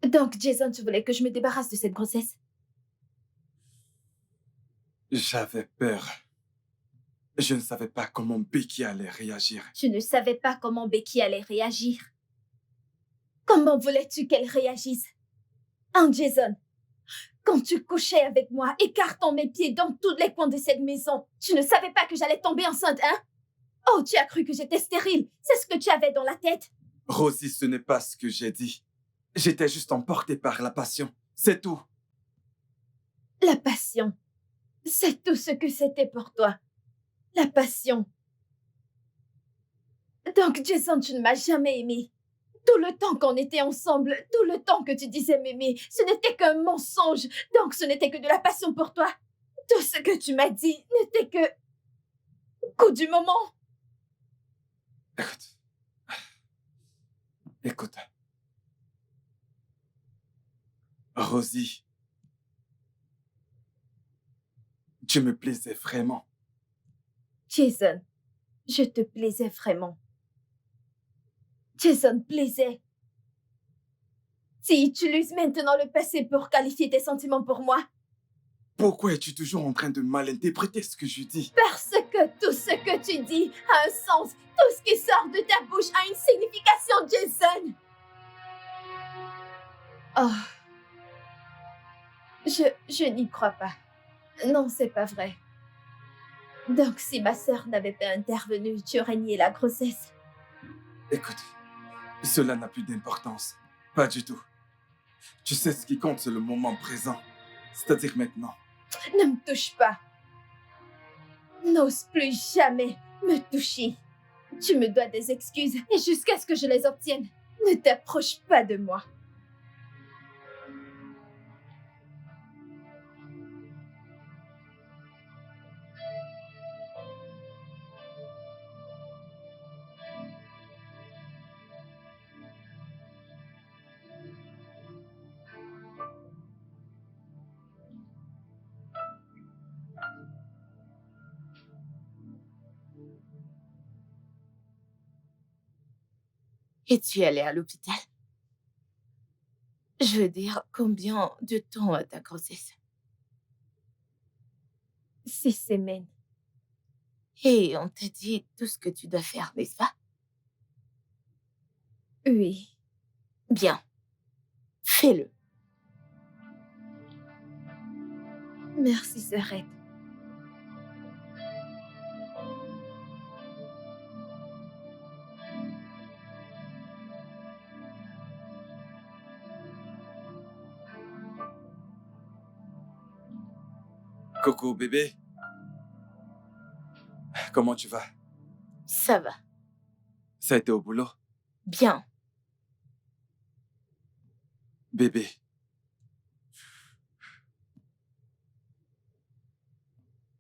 Donc, Jason, tu voulais que je me débarrasse de cette grossesse? J'avais peur. Je ne savais pas comment Becky allait réagir. Tu ne savais pas comment Becky allait réagir. Comment voulais-tu qu'elle réagisse? Hein, Jason? Quand tu couchais avec moi, écartant mes pieds dans tous les coins de cette maison, tu ne savais pas que j'allais tomber enceinte, hein? Oh, tu as cru que j'étais stérile. C'est ce que tu avais dans la tête. Rosie, ce n'est pas ce que j'ai dit. J'étais juste emporté par la passion. C'est tout. La passion. C'est tout ce que c'était pour toi. La passion. Donc, Jason, tu ne m'as jamais aimé. Tout le temps qu'on était ensemble, tout le temps que tu disais m'aimer, ce n'était qu'un mensonge. Donc, ce n'était que de la passion pour toi. Tout ce que tu m'as dit n'était que coup du moment. Écoute, écoute. Rosie, tu me plaisais vraiment. Jason, je te plaisais vraiment. Jason plaisait. Tu utilises maintenant le passé pour qualifier tes sentiments pour moi. Pourquoi es-tu toujours en train de mal interpréter ce que je dis? Parce que tout ce que tu dis a un sens. Tout ce qui sort de ta bouche a une signification, Jason. Oh. Je n'y crois pas. Non, c'est pas vrai. Donc, si ma sœur n'avait pas intervenu, tu aurais nié la grossesse. Écoute, cela n'a plus d'importance. Pas du tout. Tu sais, ce qui compte, c'est le moment présent. C'est-à-dire maintenant. Ne me touche pas. N'ose plus jamais me toucher. Tu me dois des excuses et jusqu'à ce que je les obtienne, ne t'approche pas de moi. Et tu es allée à l'hôpital? Je veux dire, combien de temps a ta grossesse? 6 semaines. Et on t'a dit tout ce que tu dois faire, n'est-ce pas? Oui. Bien, fais-le. Merci, Sœurette. Coco, bébé, comment tu vas? Ça va. Ça a été au boulot? Bien. Bébé.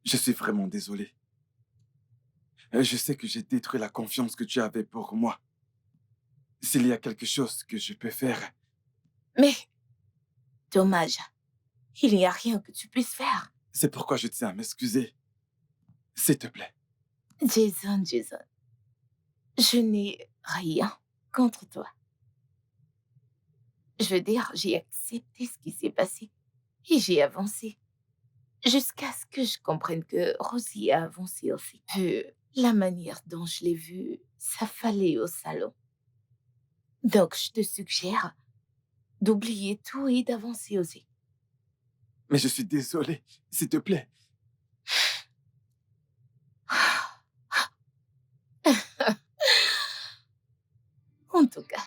Je suis vraiment désolé. Je sais que j'ai détruit la confiance que tu avais pour moi. S'il y a quelque chose que je peux faire, Mais, dommage. Il n'y a rien que tu puisses faire. c'est pourquoi je tiens à m'excuser. S'il te plaît. Jason, je n'ai rien contre toi. Je veux dire, j'ai accepté ce qui s'est passé et j'ai avancé. Jusqu'à ce que je comprenne que Rosie a avancé aussi. Vu la manière dont je l'ai vue s'affaler au salon. Donc, je te suggère d'oublier tout et d'avancer aussi. Mais je suis désolé. S'il te plaît. En tout cas.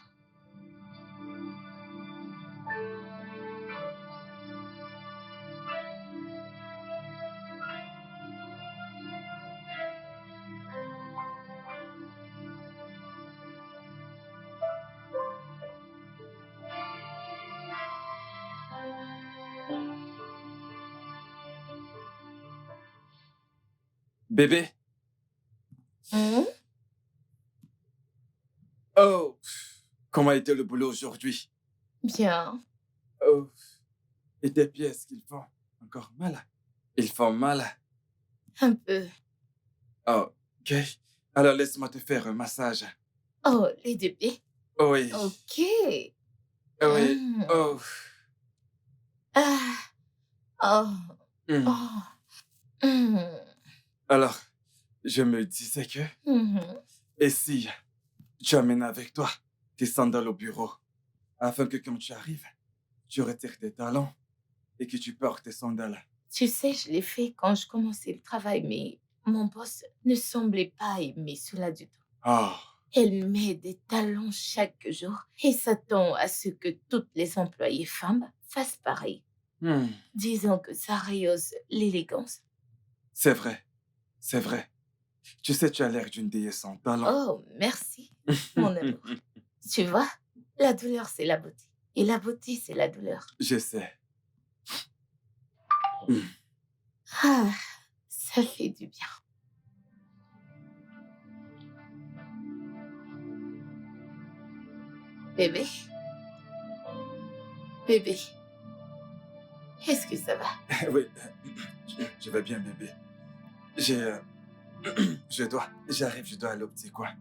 Bébé. Hum? Oh, comment a été le boulot aujourd'hui? Bien. Oh, et tes pieds, est-ce qu'ils font encore mal? Ils font mal. Un peu. Oh, ok. Alors laisse-moi te faire un massage. Oh, les deux pieds. Oui. Ok. Oui. Hum. Oh. Ah. Oh. Hmm. Oh. Hum. Alors, je me disais que... Mhm. Et si tu amènes avec toi tes sandales au bureau, afin que quand tu arrives, tu retires tes talons et que tu portes tes sandales. Tu sais, je l'ai fait quand je commençais le travail, mais mon boss ne semblait pas aimer cela du tout. Oh. Elle met des talons chaque jour et s'attend à ce que toutes les employées femmes fassent pareil. Hmm. Disons que ça rehausse l'élégance. C'est vrai. C'est vrai. Tu sais, tu as l'air d'une déesse en talent. Oh, merci, mon amour. Tu vois, la douleur, c'est la beauté. Et la beauté, c'est la douleur. Je sais. Hmm. Ah, ça fait du bien. Bébé, bébé, est-ce que ça va? Oui, je vais bien, bébé. J'ai... J'arrive, je dois aller au petit coin.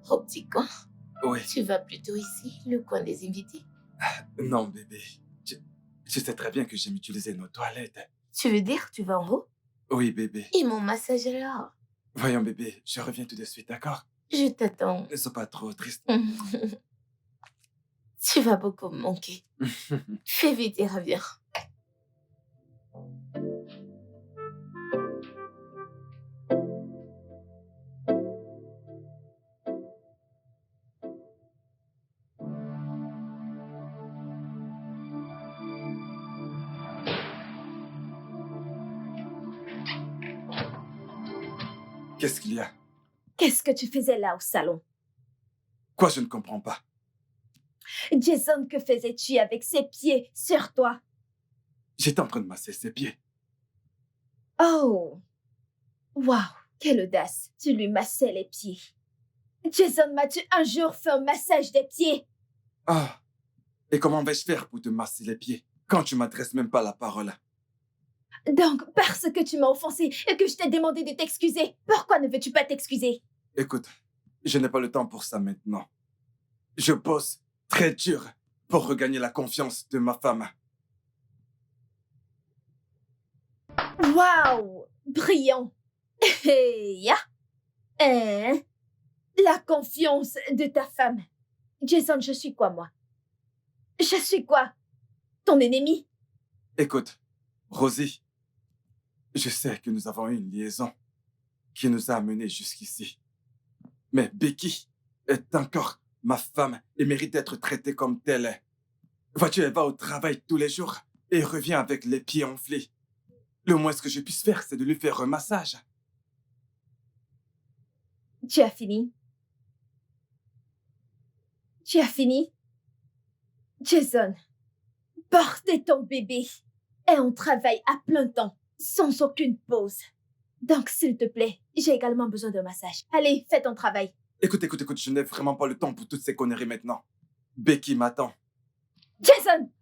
Au petit coin, Oui. tu vas plutôt ici, le coin des invités. Non, bébé. Je sais très bien que j'aime utiliser nos toilettes. Tu veux dire que tu vas en haut? Oui, bébé. Et mon massage alors? Voyons, bébé, je reviens tout de suite, d'accord? Je t'attends. Ne sois pas trop triste. Tu vas beaucoup me manquer. Fais vite et reviens. Qu'est-ce qu'il y a? Qu'est-ce que tu faisais là au salon? Quoi, je ne comprends pas. Jason, que faisais-tu avec ses pieds sur toi? J'étais en train de masser ses pieds. Oh! Waouh! Quelle audace! Tu lui massais les pieds. Jason, m'as-tu un jour fait un massage des pieds? Ah! Et comment vais-je faire pour te masser les pieds quand tu m'adresses même pas la parole? Donc, parce que tu m'as offensé et que je t'ai demandé de t'excuser, pourquoi ne veux-tu pas t'excuser? Écoute, je n'ai pas le temps pour ça maintenant. Je bosse très dur pour regagner la confiance de ma femme. Waouh! Brillant! Hey, ya! Hein? La confiance de ta femme. Jason, je suis quoi, moi? Je suis quoi? Ton ennemi? Écoute, Rosie, je sais que nous avons eu une liaison qui nous a amenés jusqu'ici. Mais Becky est encore ma femme et mérite d'être traitée comme telle. Vois-tu, elle va au travail tous les jours et revient avec les pieds enflés. Le moins que je puisse faire, c'est de lui faire un massage. Tu as fini? Tu as fini? Jason, portez ton bébé et on travaille à plein temps, sans aucune pause. Donc, s'il te plaît, j'ai également besoin d'un massage. Allez, fais ton travail. Écoute, je n'ai vraiment pas le temps pour toutes ces conneries maintenant. Becky m'attend. Jason!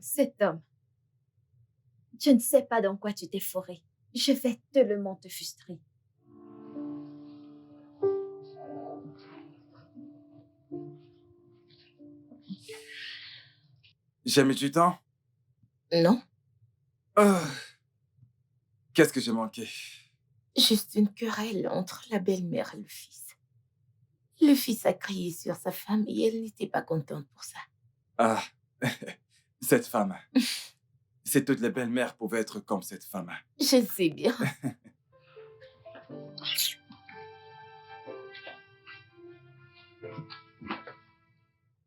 Cet homme. Je ne sais pas dans quoi tu t'es foré. Je vais tellement te frustrer. J'ai mis du temps? Non, Ah, qu'est-ce que j'ai manqué? juste une querelle entre la belle-mère et le fils. Le fils a crié sur sa femme et elle n'était pas contente pour ça. Ah, cette femme. Si toutes les belles-mères pouvaient être comme cette femme. Je le sais bien.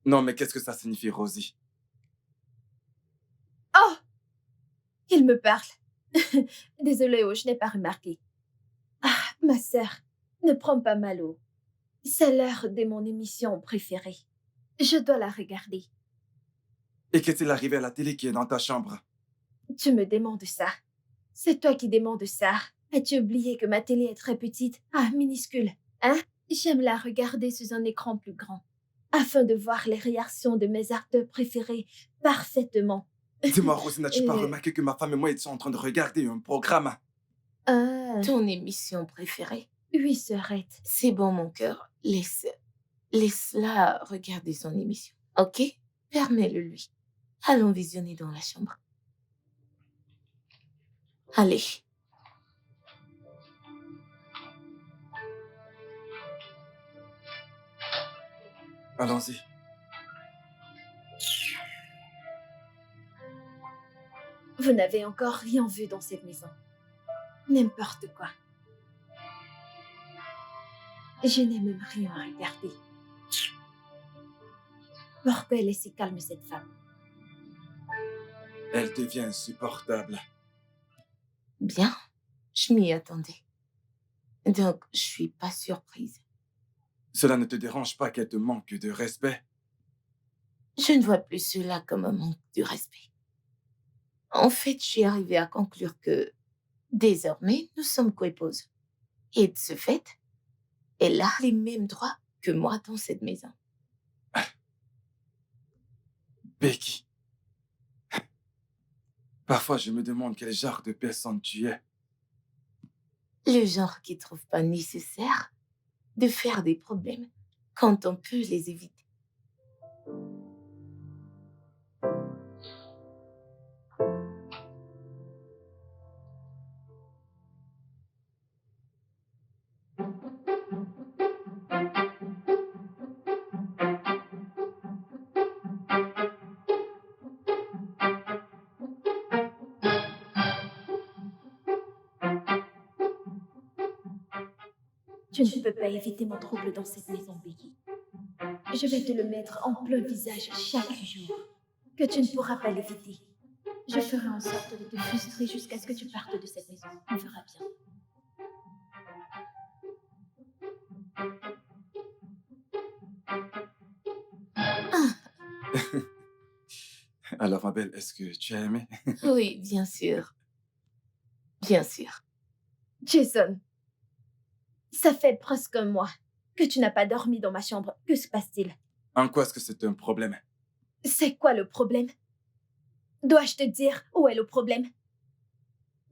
Non, mais qu'est-ce que ça signifie, Rosie? Oh! Il me parle. Désolée, oh, je n'ai pas remarqué. Ah, ma sœur, ne prends pas mal, oh. C'est l'heure de mon émission préférée. Je dois la regarder. Et qu'est-il arrivé à la télé qui est dans ta chambre? Tu me demandes ça. C'est toi qui demandes ça. As-tu oublié que ma télé est très petite? Ah, minuscule. Hein? J'aime la regarder sur un écran plus grand, afin de voir les réactions de mes acteurs préférés parfaitement. Dis-moi, Rosie, n'as-tu pas remarqué que ma femme et moi étions en train de regarder un programme? Ton émission préférée? Oui, sœurette. C'est bon, mon cœur. Laisse-la regarder son émission. Ok? Permets-le lui. Allons visionner dans la chambre. Allez. Allons-y. Vous n'avez encore rien vu dans cette maison. N'importe quoi. Je n'ai même rien à regarder. Pourquoi elle est si calme, cette femme? Elle devient insupportable. Bien, je m'y attendais. Donc, je suis pas surprise. Cela ne te dérange pas qu'elle te manque de respect? Je ne vois plus cela comme un manque de respect. En fait, je suis arrivée à conclure que, désormais, nous sommes coépouses. Et de ce fait, elle a les mêmes droits que moi dans cette maison. Becky, parfois je me demande quel genre de personne tu es. Le genre qui trouve pas nécessaire de faire des problèmes quand on peut les éviter. Tu ne peux pas éviter mon trouble dans cette maison, Becky. Je vais te le mettre en plein visage chaque jour, que tu ne pourras pas l'éviter. Je ferai en sorte de te frustrer jusqu'à ce que tu partes de cette maison. On verra bien. Alors, ma belle, est-ce que tu as aimé? Oui, bien sûr. Bien sûr. Jason, ça fait presque un mois que tu n'as pas dormi dans ma chambre. Que se passe-t-il? En quoi est-ce que c'est un problème? C'est quoi le problème? Dois-je te dire où est le problème?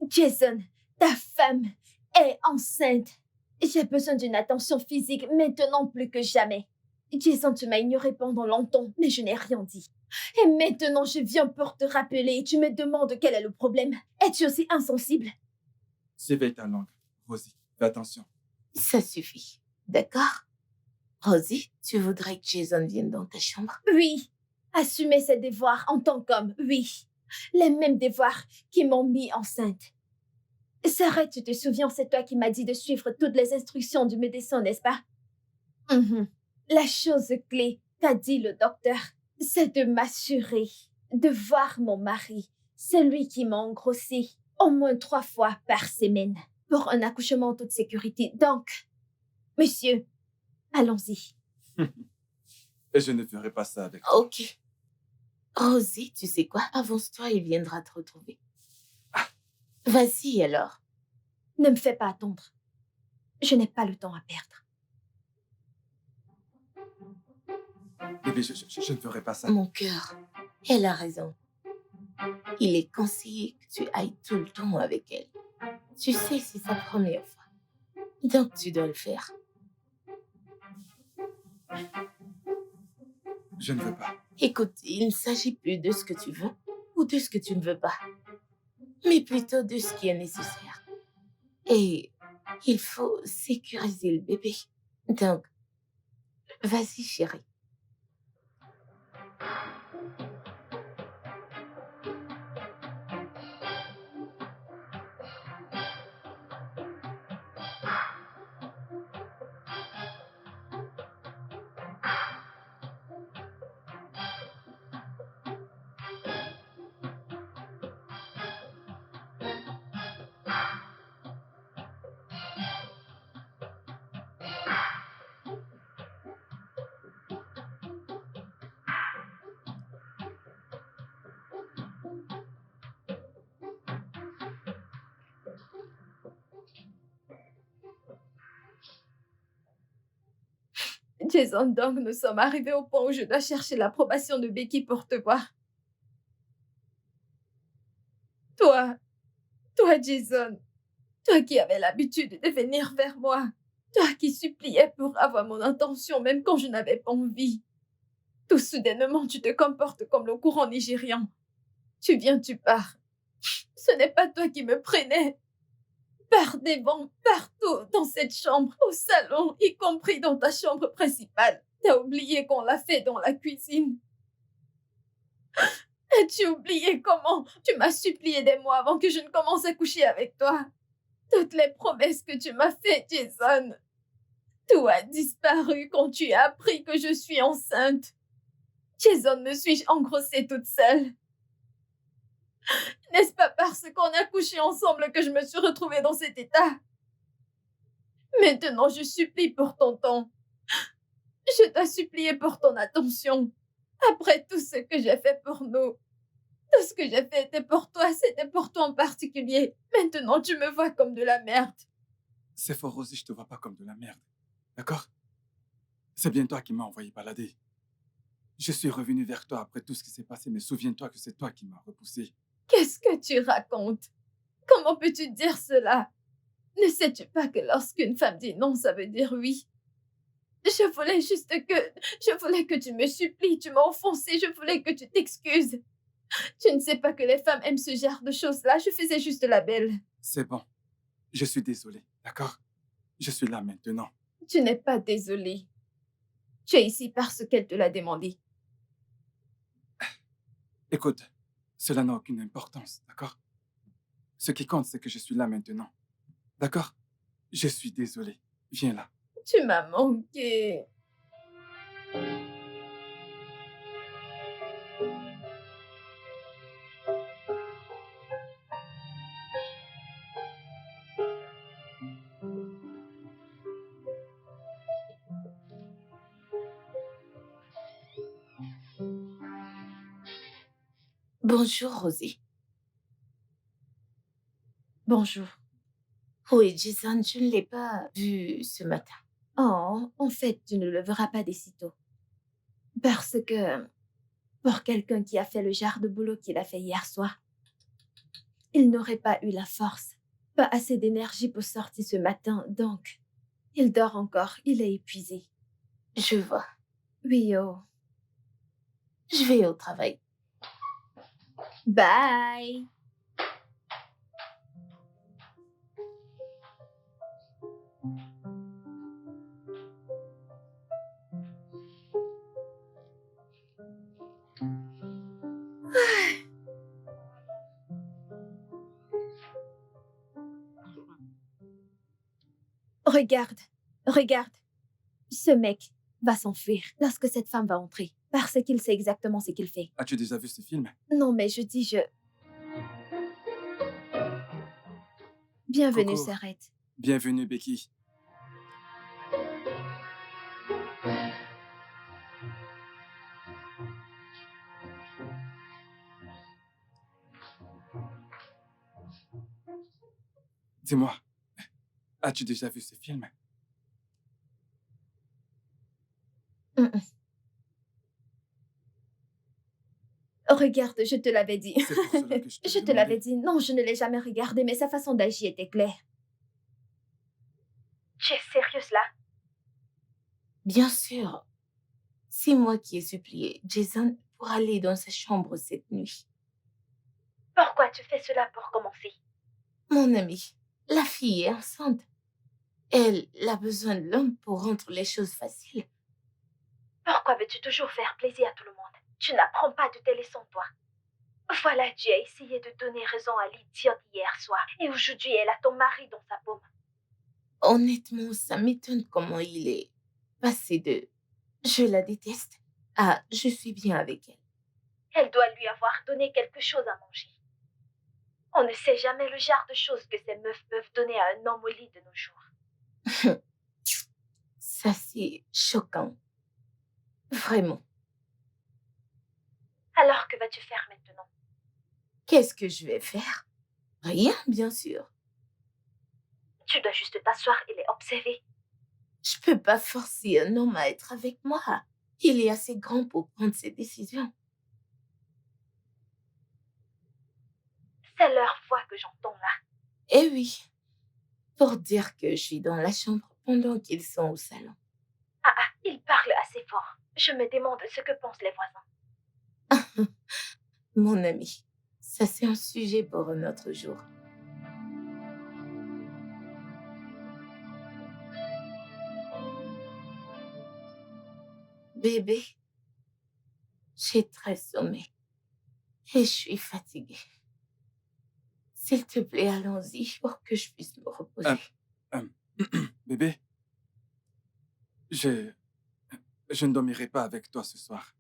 Jason, ta femme est enceinte. J'ai besoin d'une attention physique maintenant plus que jamais. Jason, tu m'as ignoré pendant longtemps, mais je n'ai rien dit. Et maintenant, je viens pour te rappeler et tu me demandes quel est le problème. Es-tu aussi insensible? Surveille ta langue. Rosie, fais attention. Ça suffit. D'accord? Rosie, tu voudrais que Jason vienne dans ta chambre? Oui. Assumer ses devoirs en tant qu'homme, oui. Les mêmes devoirs qui m'ont mis enceinte. Sarah, tu te souviens, c'est toi qui m'as dit de suivre toutes les instructions du médecin, n'est-ce pas? La chose clé qu'a dit le docteur, c'est de m'assurer de voir mon mari, celui qui m'a engrossé, au moins 3 fois par semaine, pour un accouchement en toute sécurité. Donc, monsieur, allons-y. Et je ne ferai pas ça avec toi. Ok. Rosie, tu sais quoi? Avance-toi, il viendra te retrouver. Vas-y alors. Ne me fais pas attendre. Je n'ai pas le temps à perdre. Bébé, je ne ferai pas ça. Mon cœur, elle a raison. Il est conseillé que tu ailles tout le temps avec elle. Tu sais, c'est sa première fois. Donc, tu dois le faire. Je ne veux pas. Écoute, il ne s'agit plus de ce que tu veux ou de ce que tu ne veux pas, mais plutôt de ce qui est nécessaire. Et il faut sécuriser le bébé. Donc, vas-y, chérie. Jason, donc nous sommes arrivés au point où je dois chercher l'approbation de Becky pour te voir. Toi, Jason, toi qui avais l'habitude de venir vers moi, toi qui suppliais pour avoir mon intention même quand je n'avais pas envie. Tout soudainement, tu te comportes comme le courant nigérian. Tu viens, tu pars. Ce n'est pas toi qui me prenais. Par des vents partout dans cette chambre, au salon, y compris dans ta chambre principale. T'as oublié qu'on l'a fait dans la cuisine. As-tu oublié comment tu m'as supplié des mois avant que je ne commence à coucher avec toi? Toutes les promesses que tu m'as faites, Jason. Tout a disparu quand tu as appris que je suis enceinte. Jason, me suis-je engrossée toute seule? N'est-ce pas parce qu'on a couché ensemble que je me suis retrouvée dans cet état? Maintenant, je supplie pour ton temps. Je dois supplier pour ton attention. Après tout ce que j'ai fait pour nous, tout ce que j'ai fait était pour toi, c'était pour toi en particulier. Maintenant, tu me vois comme de la merde. C'est fort, Rosie, je te vois pas comme de la merde. D'accord? C'est bien toi qui m'as envoyé balader. Je suis revenu vers toi après tout ce qui s'est passé, mais souviens-toi que c'est toi qui m'as repoussé. Qu'est-ce que tu racontes? Comment peux-tu dire cela? Ne sais-tu pas que lorsqu'une femme dit non, ça veut dire oui? Je voulais juste que... Je voulais que tu me supplies, tu m'as offensé, je voulais que tu t'excuses. Tu ne sais pas que les femmes aiment ce genre de choses-là, je faisais juste la belle. C'est bon. Je suis désolé, d'accord? Je suis là maintenant. Tu n'es pas désolée. Tu es ici parce qu'elle te l'a demandé. Écoute, cela n'a aucune importance, d'accord? Ce qui compte, c'est que je suis là maintenant. D'accord? Je suis désolé. Viens là. Tu m'as manqué. Bonjour, Rosie. Bonjour. Oui, Jason, je ne l'ai pas vu ce matin. Oh, en fait, tu ne le verras pas d'ici tôt. Parce que, pour quelqu'un qui a fait le genre de boulot qu'il a fait hier soir, il n'aurait pas eu la force, pas assez d'énergie pour sortir ce matin, donc il dort encore, il est épuisé. Je vois. Oui, oh. Je vais au travail. Bye. Regarde, regarde. Ce mec va s'enfuir lorsque cette femme va entrer, parce qu'il sait exactement ce qu'il fait. As-tu déjà vu ce film? Non, mais je dis, Bienvenue, Coco, Sarette. bienvenue, Becky. Dis-moi, as-tu déjà vu ce film? Regarde, je te l'avais dit. C'est pour cela que je te Je l'ai te l'avais demandé. dit. Non, je ne l'ai jamais regardé, mais sa façon d'agir était claire. Tu es sérieuse là? Bien sûr. C'est moi qui ai supplié Jason pour aller dans sa chambre cette nuit. Pourquoi tu fais cela pour commencer? Mon ami, la fille est enceinte. Elle a besoin de l'homme pour rendre les choses faciles. Pourquoi veux-tu toujours faire plaisir à tout le monde? Tu n'apprends pas de tes leçons, toi. Voilà, tu as essayé de donner raison à l'idiote hier soir. Et aujourd'hui, elle a ton mari dans sa paume. Honnêtement, ça m'étonne comment il est passé de « je la déteste » à « je suis bien avec elle ». Elle doit lui avoir donné quelque chose à manger. On ne sait jamais le genre de choses que ces meufs peuvent donner à un homme au lit de nos jours. Ça, c'est choquant. Vraiment. Alors, que vas-tu faire maintenant? Qu'est-ce que je vais faire? Rien, bien sûr. Tu dois juste t'asseoir et les observer. Je peux pas forcer un homme à être avec moi. Il est assez grand pour prendre ses décisions. C'est leur voix que j'entends là. Eh oui, pour dire que je suis dans la chambre pendant qu'ils sont au salon. Ah, ils parlent assez fort. Je me demande ce que pensent les voisins. Mon ami, ça c'est un sujet pour un autre jour. Bébé, j'ai très sommeil et je suis fatiguée. S'il te plaît, allons-y pour que je puisse me reposer. Bébé, je ne dormirai pas avec toi ce soir.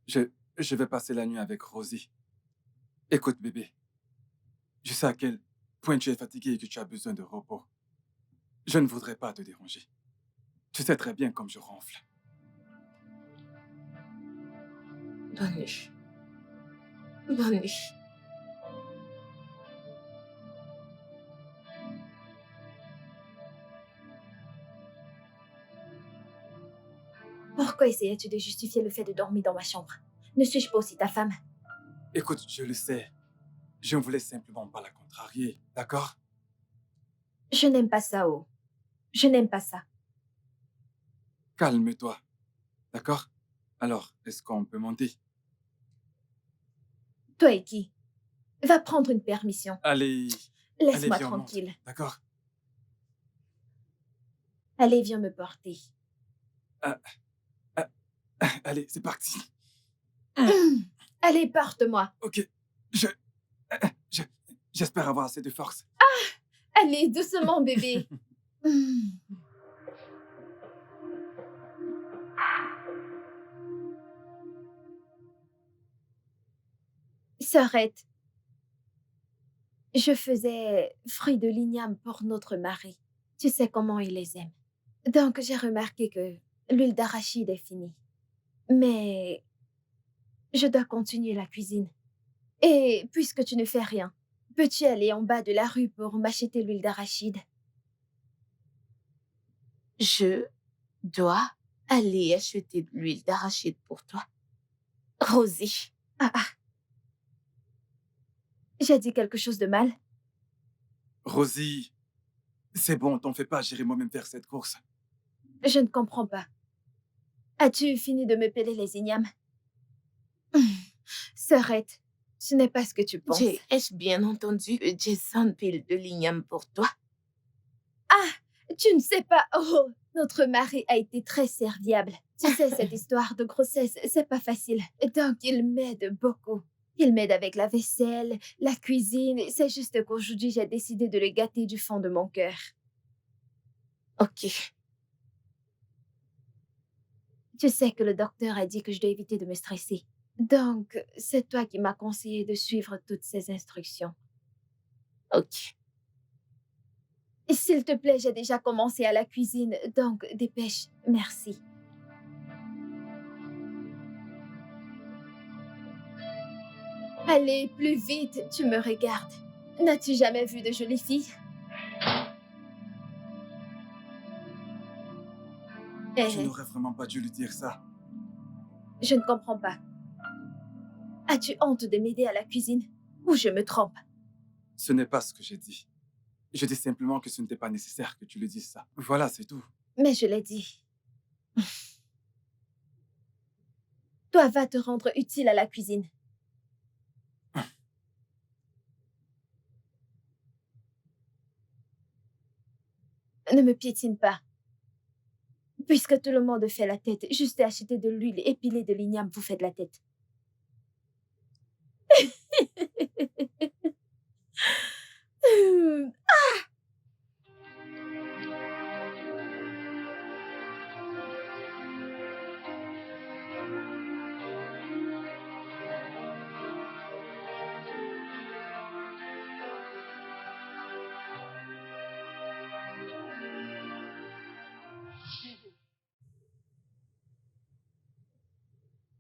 Je je vais passer la nuit avec Rosie. Écoute, bébé, je sais à quel point tu es fatigué et que tu as besoin de repos. Je ne voudrais pas te déranger. Tu sais très bien comme je ronfle. Bonne nuit. Bonne nuit. Pourquoi essayais-tu de justifier le fait de dormir dans ma chambre? Ne suis-je pas aussi ta femme? Écoute, je le sais. Je ne voulais simplement pas la contrarier, d'accord? Je n'aime pas ça, oh. Je n'aime pas ça. Calme-toi, d'accord? Alors, est-ce qu'on peut monter? Toi et qui? Va prendre une permission. Allez, Laisse-moi viens, on monte, tranquille. d'accord? Allez, viens me porter. Ah, ah, allez, c'est parti. Allez, porte-moi. Ok, je, je- j'espère avoir assez de force. Allez, doucement, bébé. Sœurette, je faisais fruit de l'igname pour notre mari. Tu sais comment il les aime. Donc, j'ai remarqué que l'huile d'arachide est finie. Mais je dois continuer la cuisine. Et puisque tu ne fais rien, peux-tu aller en bas de la rue pour m'acheter l'huile d'arachide? Je dois aller acheter de l'huile d'arachide pour toi. Rosie, Ah, ah. J'ai dit quelque chose de mal? Rosie, c'est bon, t'en fais pas, j'irai moi-même faire cette course. Je ne comprends pas. As-tu fini de me peler les ignames? Sœurette, ce n'est pas ce que tu penses. ai-je bien entendu que Jason pile de l'igname pour toi? Tu ne sais pas. Oh, notre mari a été très serviable. Tu sais, cette histoire de grossesse, c'est pas facile. Donc, il m'aide beaucoup. Il m'aide avec la vaisselle, la cuisine. C'est juste qu'aujourd'hui, j'ai décidé de le gâter du fond de mon cœur. Ok. Tu sais que le docteur a dit que je dois éviter de me stresser. Donc, c'est toi qui m'as conseillé de suivre toutes ces instructions. Ok. S'il te plaît, j'ai déjà commencé à la cuisine, donc dépêche. Merci. Allez, plus vite, tu me regardes. N'as-tu jamais vu de jolies filles? Tu n'aurais vraiment pas dû lui dire ça. Je ne comprends pas. As-tu honte de m'aider à la cuisine? Ou je me trompe? Ce n'est pas ce que j'ai dit. Je dis simplement que ce n'était pas nécessaire que tu lui dises ça. Voilà, c'est tout. Mais je l'ai dit. Toi, va te rendre utile à la cuisine. Ne me piétine pas. Puisque tout le monde fait la tête, juste acheter de l'huile et piler de l'igname vous faites la tête.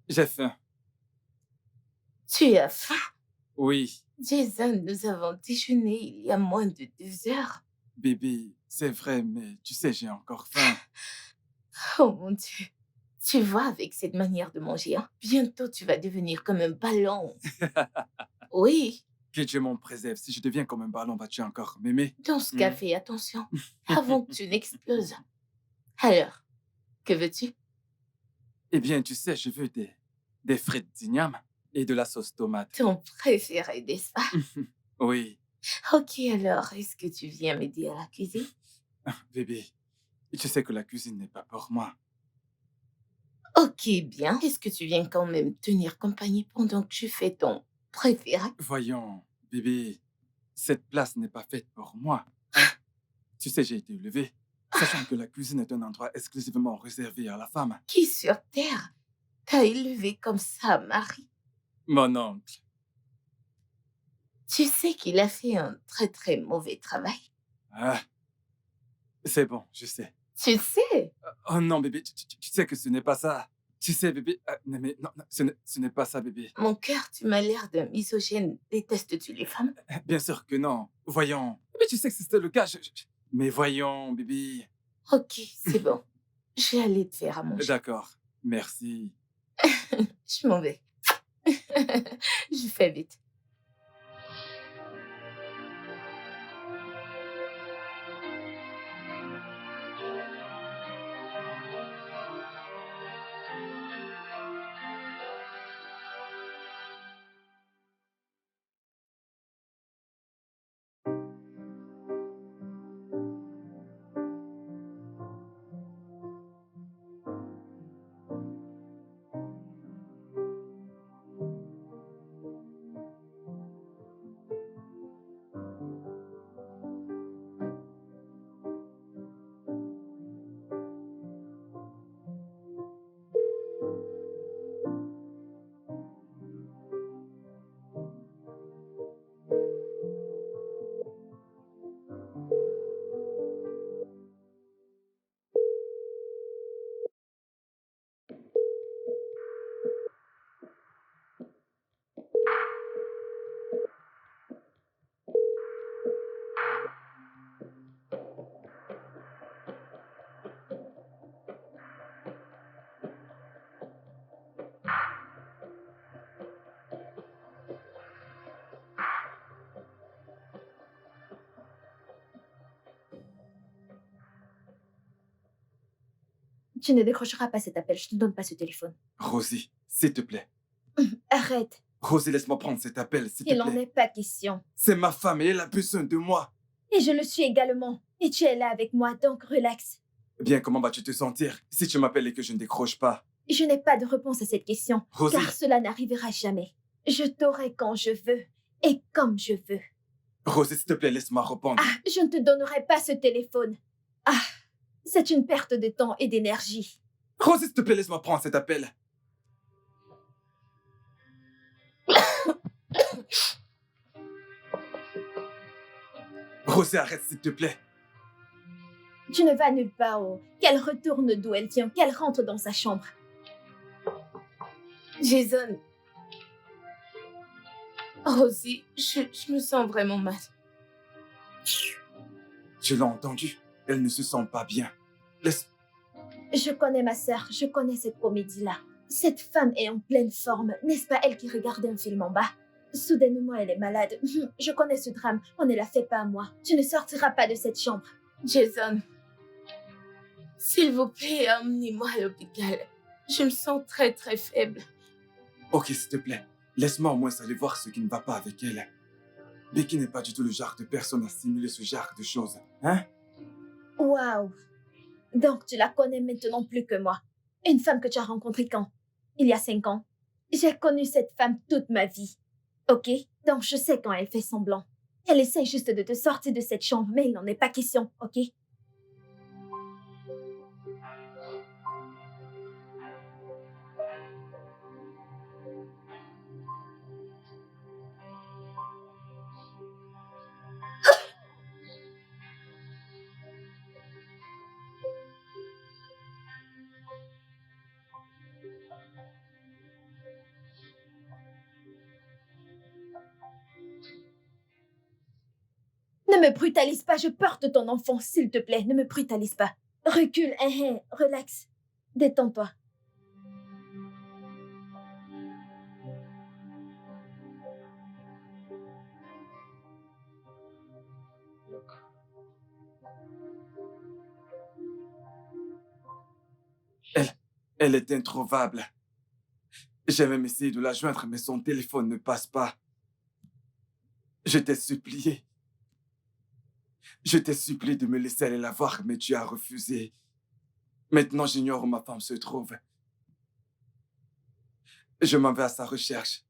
J'ai faim. Tu as faim? Oui, Jason, nous avons déjeuné il y a moins de 2 heures. bébé, c'est vrai, mais tu sais, j'ai encore faim. Oh mon Dieu. Tu vois, avec cette manière de manger, hein, bientôt tu vas devenir comme un ballon. Oui, Que Dieu m'en préserve. Si je deviens comme un ballon, vas-tu encore m'aimer? dans ce café, attention, avant que tu n'exploses. Alors, que veux-tu? Eh bien, tu sais, je veux des frites d'igname et de la sauce tomate. Ton préféré, n'est-ce pas? Oui, Ok, alors, est-ce que tu viens m'aider à la cuisine? bébé, tu sais que la cuisine n'est pas pour moi. Ok, bien. Est-ce que tu viens quand même tenir compagnie pendant que je fais ton préféré? Voyons, bébé, cette place n'est pas faite pour moi. Hein? Tu sais, j'ai été élevé, sachant que la cuisine est un endroit exclusivement réservé à la femme. Qui sur Terre T'as élevé comme ça, Marie. Mon oncle. Tu sais qu'il a fait un très très mauvais travail. Ah, c'est bon, je sais. Tu sais, Oh non, bébé, tu sais que ce n'est pas ça. Tu sais, bébé. Non, mais non, non, ce n'est pas ça, bébé. mon cœur, tu m'as l'air d'un misogyne. Détestes-tu les femmes? Bien sûr que non. Voyons. Mais tu sais que c'était le cas. Mais voyons, bébé. Ok, c'est bon. Je vais aller te faire à manger. D'accord. Merci. Je m'en vais. Je fais vite. Tu ne décrocheras pas cet appel, je ne te donne pas ce téléphone. Rosie, s'il te plaît. Arrête, Rosie, laisse-moi prendre cet appel, s'il te il n'en plaît. est pas question. C'est ma femme et elle a besoin de moi. Et je le suis également. Et tu es là avec moi, donc relax. Bien, comment vas-tu te sentir si tu m'appelles et que je ne décroche pas? Je n'ai pas de réponse à cette question, Rosie, car cela n'arrivera jamais. Je t'aurai quand je veux et comme je veux. Rosie, s'il te plaît, laisse-moi répondre. Ah, je ne te donnerai pas ce téléphone. Ah, c'est une perte de temps et d'énergie. Rosie, s'il te plaît, laisse-moi prendre cet appel. Rosie, arrête, s'il te plaît. Tu ne vas nulle part, oh. Qu'elle retourne d'où elle vient, qu'elle rentre dans sa chambre. Jason. Rosie, je me sens vraiment mal. Tu l'as entendu? Elle ne se sent pas bien. Laisse... Je connais ma sœur, je connais cette comédie-là. Cette femme est en pleine forme, n'est-ce pas elle qui regardait un film en bas? Soudainement, elle est malade. Je connais ce drame, on ne la fait pas à moi. Tu ne sortiras pas de cette chambre. Jason, s'il vous plaît, emmenez-moi à l'hôpital. Je me sens très très faible. Ok, s'il te plaît. Laisse-moi au moins aller voir ce qui ne va pas avec elle. Becky n'est pas du tout le genre de personne à simuler ce genre de choses. Hein? Waouh! Donc tu la connais maintenant plus que moi. Une femme que tu as rencontrée quand? Il y a 5 ans. J'ai connu cette femme toute ma vie. Ok? Donc je sais quand elle fait semblant. Elle essaie juste de te sortir de cette chambre, mais il n'en est pas question, ok? Ne me brutalise pas, je porte ton enfant, s'il te plaît, ne me brutalise pas. Recule, relax. Détends-toi. Elle est introuvable. J'ai même essayé de la joindre, mais son téléphone ne passe pas. Je t'ai supplié. Je t'ai supplié de me laisser aller la voir, mais tu as refusé. Maintenant, j'ignore où ma femme se trouve. Je m'en vais à sa recherche.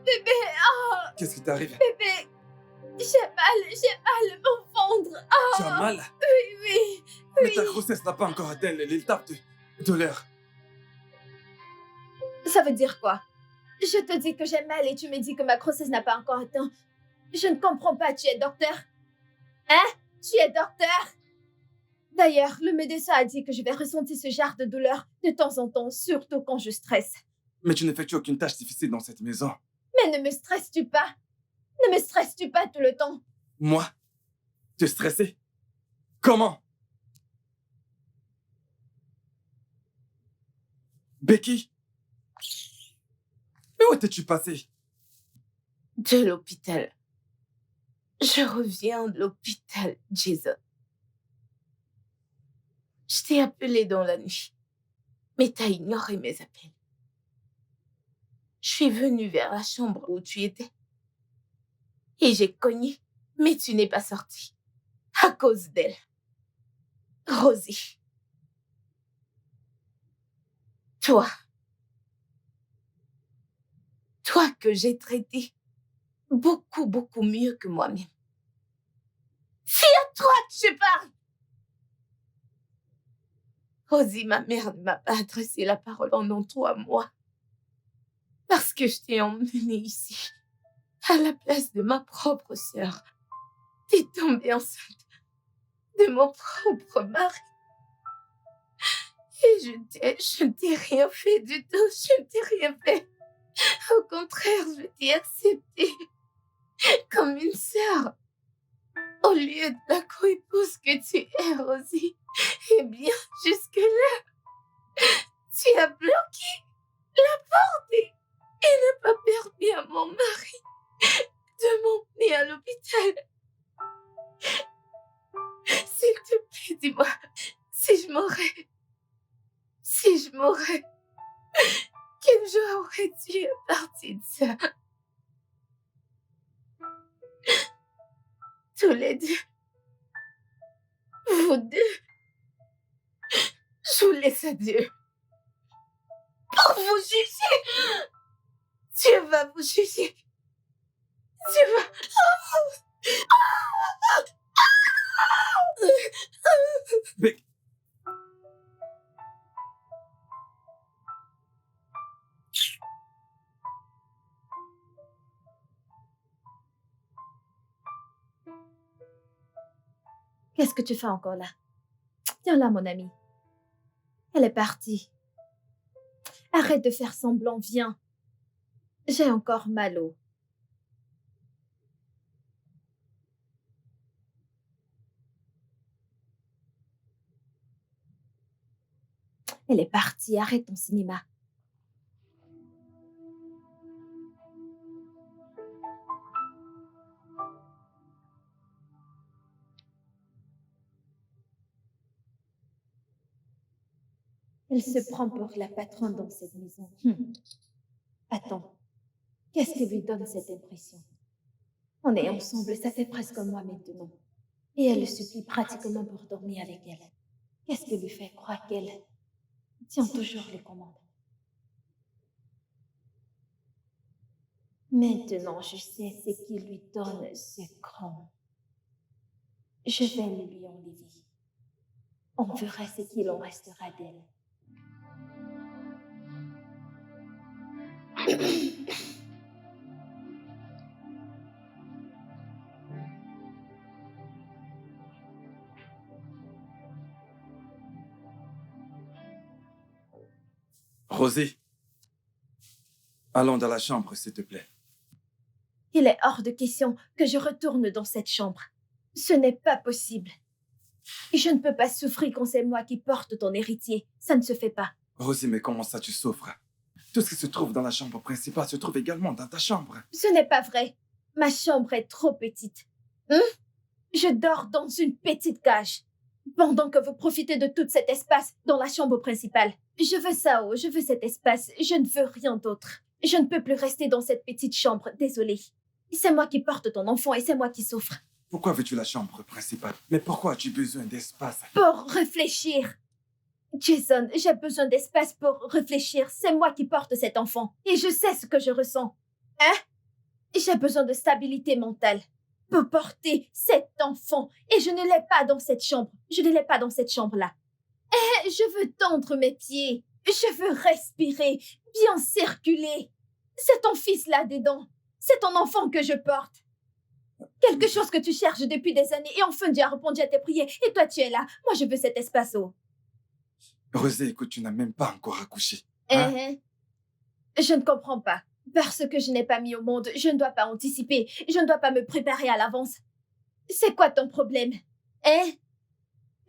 Bébé, Qu'est-ce qui t'arrive? bébé, j'ai mal, mon ventre. Tu as mal? Oui, Mais ta grossesse n'a pas encore atteint l'étape de douleur. Ça veut dire quoi? Je te dis que j'ai mal et tu me dis que ma grossesse n'a pas encore atteint. Je ne comprends pas, tu es docteur? Hein? Tu es docteur? D'ailleurs, le médecin a dit que je vais ressentir ce genre de douleur de temps en temps, surtout quand je stresse. Mais tu n'effectues aucune tâche difficile dans cette maison. Mais ne me stresses-tu pas? Ne me stresses-tu pas tout le temps? Moi? Te stresser? Comment? Becky? Mais où étais-tu passée? De l'hôpital. Je reviens de l'hôpital, Jason. Je t'ai appelé dans la nuit, mais t'as ignoré mes appels. Je suis venue vers la chambre où tu étais. Et j'ai cogné, mais tu n'es pas sortie. À cause d'elle. Rosie. Toi. Toi que j'ai traité beaucoup, beaucoup mieux que moi-même. C'est à toi que je parle. Rosie, ma mère ne m'a pas adressé la parole pendant 3 mois. Parce que je t'ai emmenée ici, à la place de ma propre sœur. T'es tombée enceinte de mon propre mari. Et je ne t'ai rien fait du tout, je ne t'ai rien fait. Au contraire, je t'ai acceptée comme une sœur. Au lieu de la co-épouse que tu es, Rosie. Eh bien, jusque-là, tu as bloqué la porte et n'as pas permis à mon mari de m'emmener à l'hôpital. S'il te plaît, dis-moi, si je mourrais, quelle joie aurais-tu à partir de ça? Tous les deux, vous deux, je vous laisse à Dieu pour vous juger. Dieu va vous juger. Dieu va... Becky. Qu'est-ce que tu fais encore là? Viens là, mon ami. Elle est partie. Arrête de faire semblant, viens. J'ai encore mal au... Elle est partie, arrête ton cinéma. Elle se prend pour la patronne dans cette maison. Attends, qu'est-ce qui lui donne cette impression? On est ensemble, ça fait presque un mois maintenant. Et elle le supplie pratiquement pour dormir avec elle. Qu'est-ce qui lui fait croire qu'elle tient toujours les commandes? Maintenant, je sais ce qui lui donne ce cran. Je vais le lui enlever. On verra ce qu'il en restera d'elle. Rosie, allons dans la chambre, s'il te plaît. Il est hors de question que je retourne dans cette chambre. Ce n'est pas possible. Je ne peux pas souffrir quand c'est moi qui porte ton héritier. Ça ne se fait pas. Rosie, mais comment ça tu souffres? Tout ce qui se trouve dans la chambre principale se trouve également dans ta chambre. Ce n'est pas vrai. Ma chambre est trop petite. Je dors dans une petite cage. Pendant que vous profitez de tout cet espace dans la chambre principale. Je veux ça, je veux cet espace. Je ne veux rien d'autre. Je ne peux plus rester dans cette petite chambre. Désolée. C'est moi qui porte ton enfant et c'est moi qui souffre. Pourquoi veux-tu la chambre principale? Mais pourquoi as-tu besoin d'espace? Pour réfléchir. Jason, j'ai besoin d'espace pour réfléchir. C'est moi qui porte cet enfant. Et je sais ce que je ressens. J'ai besoin de stabilité mentale. peut porter cet enfant. Et je ne l'ai pas dans cette chambre. Je ne l'ai pas dans cette chambre-là. Et je veux tendre mes pieds. Je veux respirer, bien circuler. C'est ton fils là-dedans. C'est ton enfant que je porte. Quelque chose que tu cherches depuis des années et enfin Dieu a répondu à tes prières. Et toi, tu es là. Moi, je veux cet espace-haut. Rosé, écoute, tu n'as même pas encore accouché. Hein? Je ne comprends pas. Parce que je n'ai pas mis au monde, je ne dois pas anticiper. Je ne dois pas me préparer à l'avance. C'est quoi ton problème?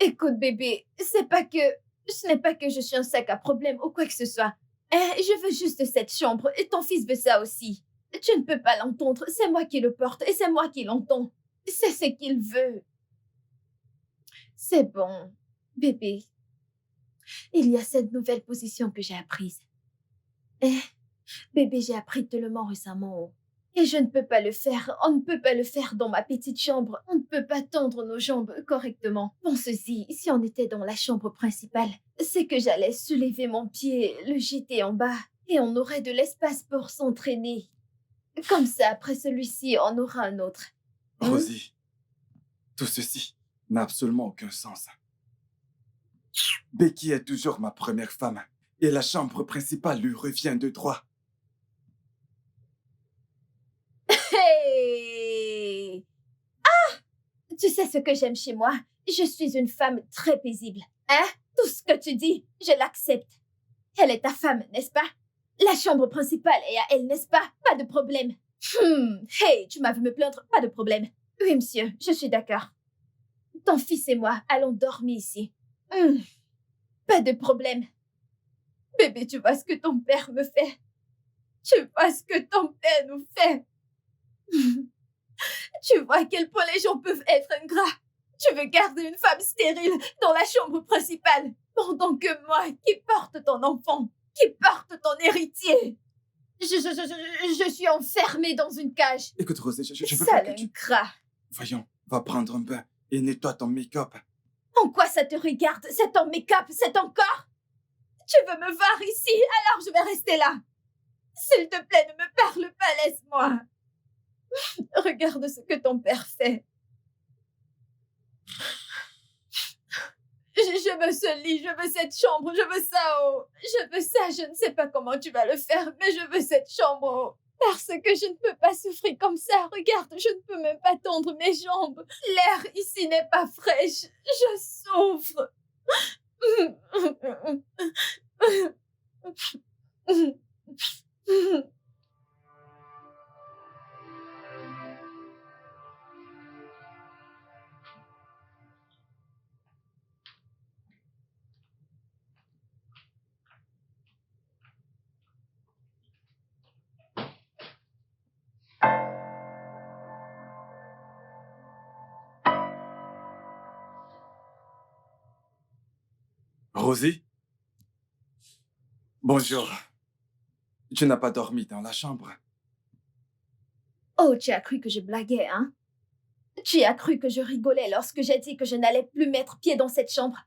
Écoute, bébé, ce n'est pas que je suis un sac à problème ou quoi que ce soit. Je veux juste cette chambre et ton fils veut ça aussi. Tu ne peux pas l'entendre, c'est moi qui le porte et c'est moi qui l'entends. C'est ce qu'il veut. C'est bon, bébé. Il y a cette nouvelle position que j'ai apprise. Bébé, j'ai appris tellement récemment. Et je ne peux pas le faire. On ne peut pas le faire dans ma petite chambre. On ne peut pas tendre nos jambes correctement. Pense-y, si on était dans la chambre principale, c'est que j'allais soulever mon pied, le jeter en bas, et on aurait de l'espace pour s'entraîner. Comme ça, après celui-ci, on aura un autre. Rosie, tout ceci n'a absolument aucun sens. Becky est toujours ma première femme, et la chambre principale lui revient de droit. Hey! Tu sais ce que j'aime chez moi? Je suis une femme très paisible. Tout ce que tu dis, je l'accepte. Elle est ta femme, n'est-ce pas? La chambre principale est à elle, n'est-ce pas? Pas de problème. Hey, tu m'as vu me plaindre? Pas de problème. Oui, monsieur, je suis d'accord. Ton fils et moi allons dormir ici. Pas de problème. Bébé, tu vois ce que ton père me fait? Tu vois ce que ton père nous fait? Tu vois à quel point les gens peuvent être ingrats. Tu veux garder une femme stérile dans la chambre principale, pendant que moi, qui porte ton enfant, qui porte ton héritier, je suis enfermée dans une cage. Écoute, Rosé, je veux pas Sale que tu... ingrat. Voyons, va prendre un bain et nettoie ton make-up. En quoi ça te regarde? C'est ton make-up, c'est ton corps. Tu veux me voir ici, alors je vais rester là. S'il te plaît, ne me parle pas, laisse-moi. Regarde ce que ton père fait. Je veux ce lit, je veux cette chambre, je veux ça, oh. Je veux ça, je ne sais pas comment tu vas le faire, mais je veux cette chambre, oh. Parce que je ne peux pas souffrir comme ça. Regarde, je ne peux même pas tendre mes jambes. L'air ici n'est pas fraîche. Je souffre. Rosie? Bonjour. Tu n'as pas dormi dans la chambre? Oh, tu as cru que je blaguais, hein? Tu as cru que je rigolais lorsque j'ai dit que je n'allais plus mettre pied dans cette chambre?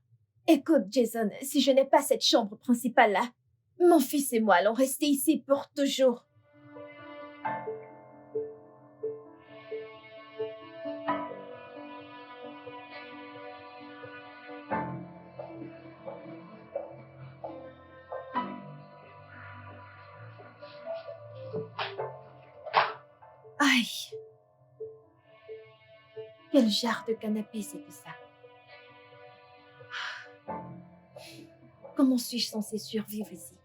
Écoute, Jason, si je n'ai pas cette chambre principale-là, mon fils et moi allons rester ici pour toujours. Aïe! Quel genre de canapé c'est que ça? Comment suis-je censée survivre ici?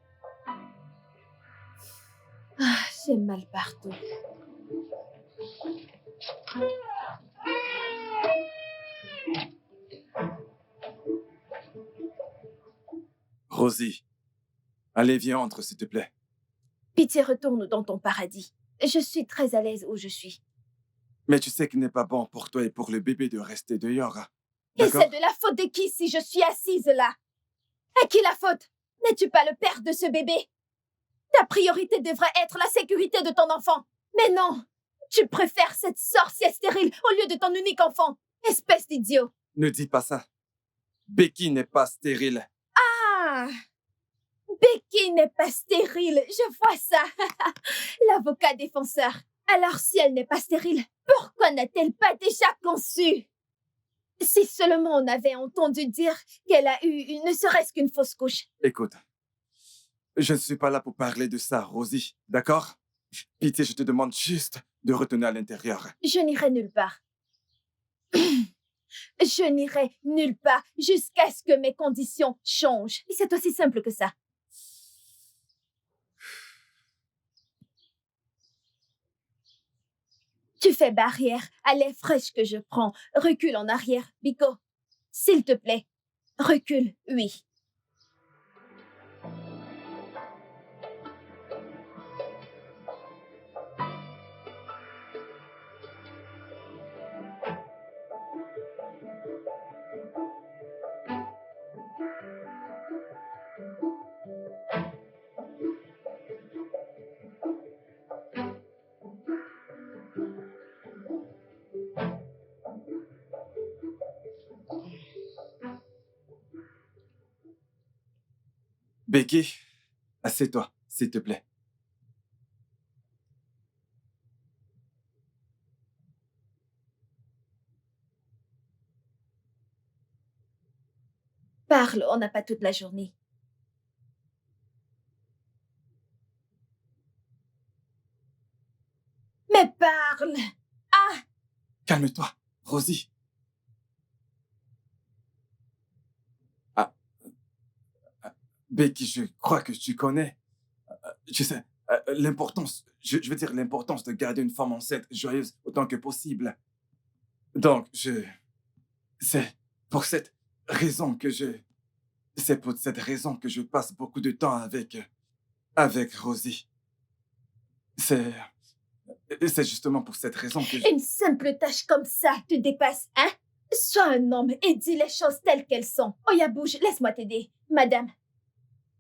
J'ai mal partout. Rosie, allez, viens, entre, s'il te plaît. Pitié, retourne dans ton paradis. Je suis très à l'aise où je suis. Mais tu sais qu'il n'est pas bon pour toi et pour le bébé de rester dehors. Et D'accord? c'est de la faute de qui si je suis assise là? À qui la faute? N'es-tu pas le père de ce bébé? Ta priorité devrait être la sécurité de ton enfant. Mais non! Tu préfères cette sorcière stérile au lieu de ton unique enfant. Espèce d'idiot! Ne dis pas ça. Becky n'est pas stérile. Ah! Becky n'est pas stérile, je vois ça. L'avocat défenseur. Alors si elle n'est pas stérile, pourquoi n'a-t-elle pas déjà conçu? Si seulement on avait entendu dire qu'elle a eu ne serait-ce qu'une fausse couche. Écoute, je ne suis pas là pour parler de ça, Rosie, d'accord? Pitié, je te demande juste de retourner à l'intérieur. Je n'irai nulle part. Je n'irai nulle part jusqu'à ce que mes conditions changent. Et c'est aussi simple que ça. Tu fais barrière à l'air fraîche que je prends. Recule en arrière, Biko. S'il te plaît. Recule, oui. Becky, assieds-toi, s'il te plaît. Parle, on n'a pas toute la journée. Mais parle! Ah! Calme-toi, Rosie. Ah, Becky, je crois que tu connais. Tu sais, l'importance, je veux dire l'importance de garder une femme enceinte joyeuse autant que possible. Donc, c'est pour cette raison que c'est pour cette raison que je passe beaucoup de temps avec Rosie. C'est justement pour cette raison que Une simple tâche comme ça te dépasse, hein? Sois un homme et dis les choses telles qu'elles sont. Oya, bouge, laisse-moi t'aider. Madame,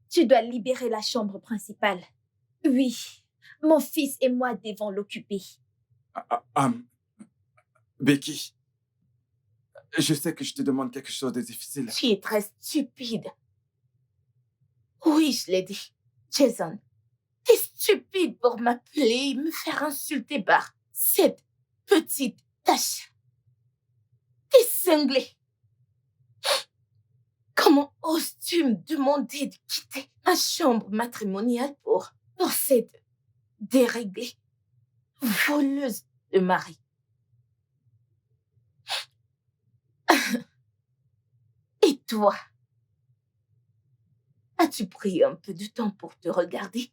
tu dois libérer la chambre principale. Oui, mon fils et moi devons l'occuper. Becky, je sais que je te demande quelque chose de difficile. Tu es très stupide. Oui, je l'ai dit. Jason, t'es stupide pour m'appeler et me faire insulter par cette petite tâche. T'es cinglé. Comment oses-tu me demander de quitter ma chambre matrimoniale pour cette déréglée, voleuse de mari? Et toi, as-tu pris un peu de temps pour te regarder?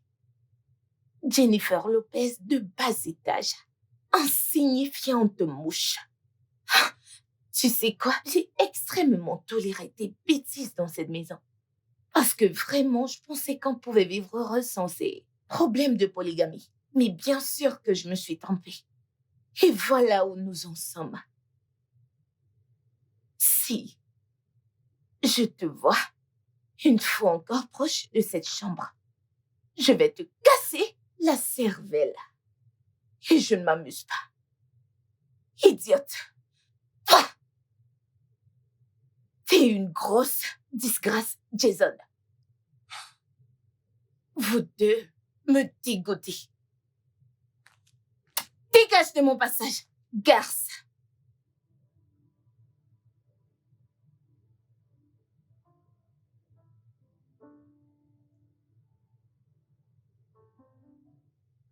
Jennifer Lopez de bas étage, insignifiante mouche. Tu sais quoi? J'ai extrêmement toléré tes bêtises dans cette maison. Parce que vraiment, je pensais qu'on pouvait vivre heureux sans ces problèmes de polygamie. Mais bien sûr que je me suis trompée. Et voilà où nous en sommes. Si je te vois une fois encore proche de cette chambre, je vais te casser la cervelle. Et je ne m'amuse pas. Idiote. Toi, t'es une grosse disgrâce, Jason. Vous deux me dégoûtez. Dégage de mon passage, garce.